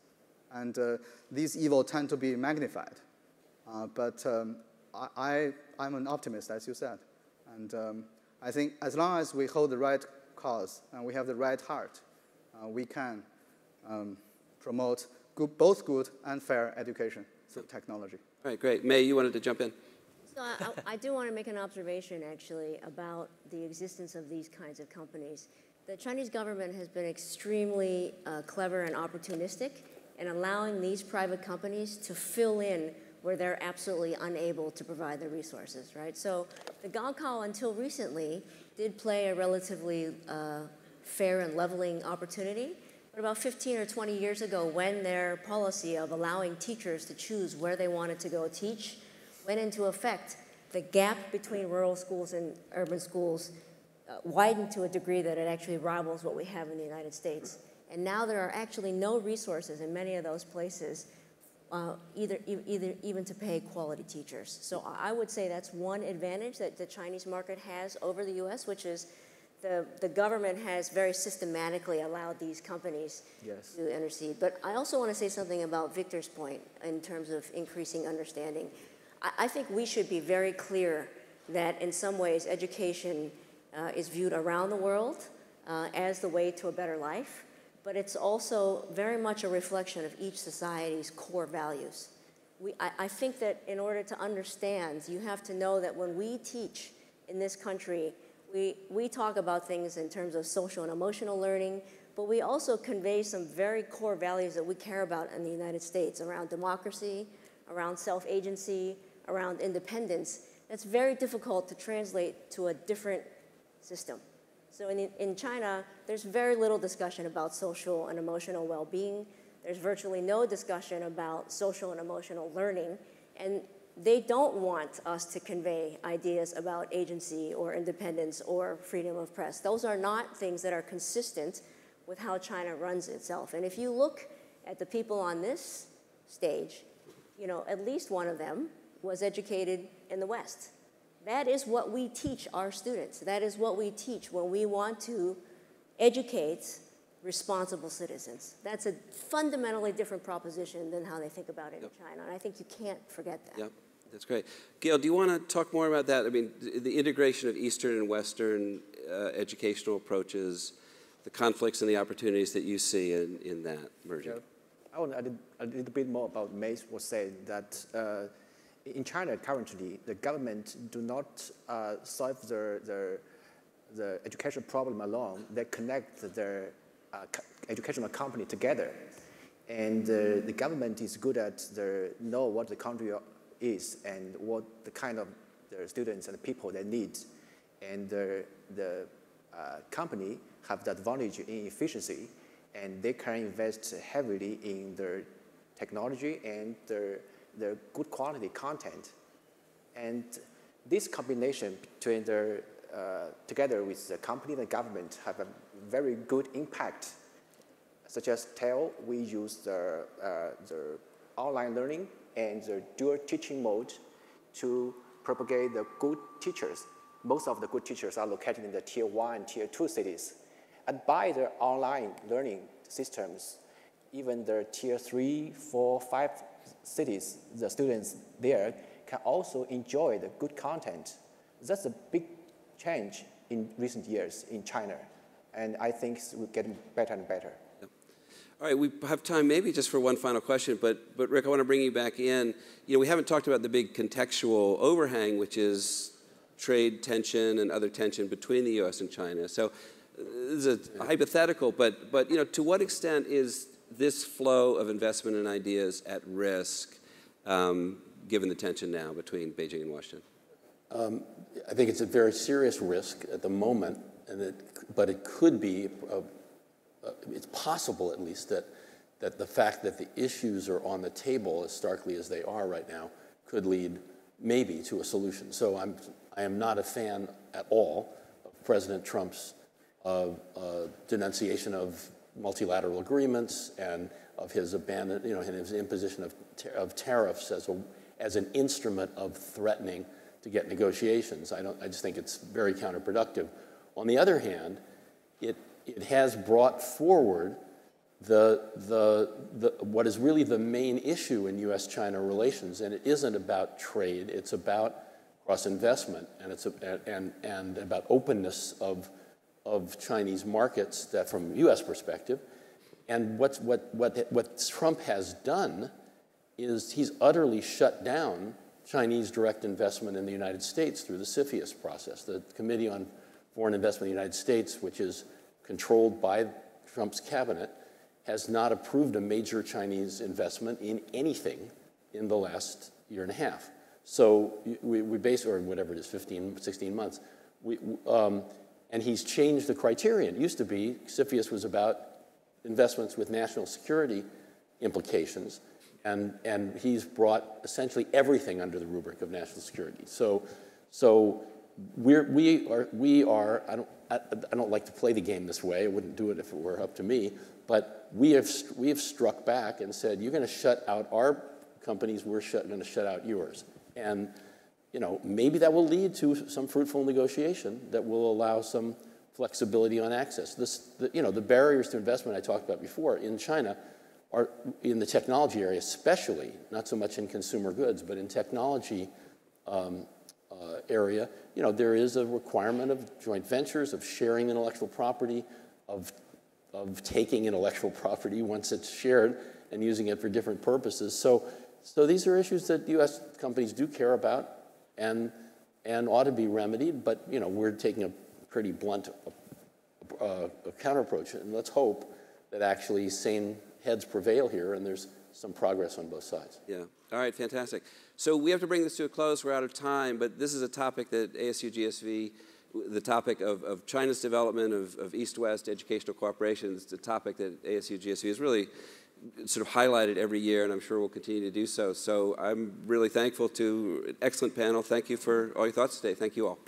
and these evil tend to be magnified. But I'm an optimist, as you said, and I think as long as we hold the right cause and we have the right heart, we can promote both good and fair education through technology. All right, great. May, you wanted to jump in? So I do want to make an observation, actually, about the existence of these kinds of companies. The Chinese government has been extremely clever and opportunistic in allowing these private companies to fill in where they're absolutely unable to provide the resources, right? So the Gaokao, until recently, did play a relatively fair and leveling opportunity. But about 15 or 20 years ago, when their policy of allowing teachers to choose where they wanted to go teach went into effect, the gap between rural schools and urban schools widened to a degree that it actually rivals what we have in the United States. And now there are actually no resources in many of those places even to pay quality teachers. So I would say that's one advantage that the Chinese market has over the US, which is the government has very systematically allowed these companies to intercede. But I also want to say something about Victor's point in terms of increasing understanding. I think we should be very clear that in some ways education is viewed around the world as the way to a better life, but it's also very much a reflection of each society's core values. I think that in order to understand, you have to know that when we teach in this country, we talk about things in terms of social and emotional learning, but we also convey some very core values that we care about in the United States around democracy, around self-agency, around independence. That's very difficult to translate to a different system. So in China, there's very little discussion about social and emotional well-being. There's virtually no discussion about social and emotional learning. And they don't want us to convey ideas about agency or independence or freedom of press. Those are not things that are consistent with how China runs itself. And if you look at the people on this stage, at least one of them was educated in the West. That is what we teach our students. That is what we teach when we want to educate responsible citizens. That's a fundamentally different proposition than how they think about it in China. And I think you can't forget that. Yep, that's great. Gail, do you want to talk more about that? I mean, the integration of Eastern and Western educational approaches, the conflicts and the opportunities that you see in that merging. I want to add a little bit more about May was saying that in China currently, the government do not solve the education problem alone. They connect their educational company together. And the government is good at know what the country is and what the kind of the students and the people they need. And the company have the advantage in efficiency, and they can invest heavily in their technology and their good quality content. And this combination between their, together with the company and the government have a very good impact. Such as TEL, we use the online learning and the dual teaching mode to propagate the good teachers. Most of the good teachers are located in the tier 1 and tier 2 cities. And by the online learning systems, even the tier 3, 4, 5 cities, the students there can also enjoy the good content. That's a big change in recent years in China. And I think it's getting better and better. All right, we have time maybe just for one final question, but Rick, I want to bring you back in. You know, we haven't talked about the big contextual overhang, which is trade tension and other tension between the U.S. and China. So this is a hypothetical, but you know, to what extent is this flow of investment and ideas at risk, given the tension now between Beijing and Washington? I think it's a very serious risk at the moment, but it could be. It's possible, at least, that the fact that the issues are on the table as starkly as they are right now could lead maybe to a solution. So I am not a fan at all of President Trump's denunciation of multilateral agreements and of his abandon, you know, and his imposition of tariffs as an instrument of threatening to get negotiations. I just think it's very counterproductive. On the other hand, it has brought forward what is really the main issue in U.S.-China relations, and it isn't about trade. It's about cross-investment, and it's and about openness of Chinese markets that, from U.S. perspective. And what Trump has done is he's utterly shut down Chinese direct investment in the United States through the CFIUS process, the Committee on Foreign Investment in the United States, which is controlled by Trump's cabinet, has not approved a major Chinese investment in anything in the last year and a half. So we or whatever it is, 15, 16 months. And he's changed the criterion. It used to be CFIUS was about investments with national security implications, and he's brought essentially everything under the rubric of national security. So we are. I don't like to play the game this way. I wouldn't do it if it were up to me. But we have struck back and said, you're going to shut out our companies. We're going to shut out yours. And you know, maybe that will lead to some fruitful negotiation that will allow some flexibility on access. The barriers to investment I talked about before in China are in the technology area, especially, not so much in consumer goods, but in technology area. You know, there is a requirement of joint ventures, of sharing intellectual property, of taking intellectual property once it's shared and using it for different purposes. So these are issues that U.S. companies do care about and ought to be remedied. But you know, we're taking a pretty blunt counter approach, and let's hope that actually sane heads prevail here, and there's some progress on both sides. Yeah. All right, fantastic. So we have to bring this to a close. We're out of time, but this is a topic that ASU GSV, the topic of China's development of East-West educational cooperation, is the topic that ASU GSV has really sort of highlighted every year, and I'm sure we'll continue to do so. So I'm really thankful to an excellent panel. Thank you for all your thoughts today. Thank you all.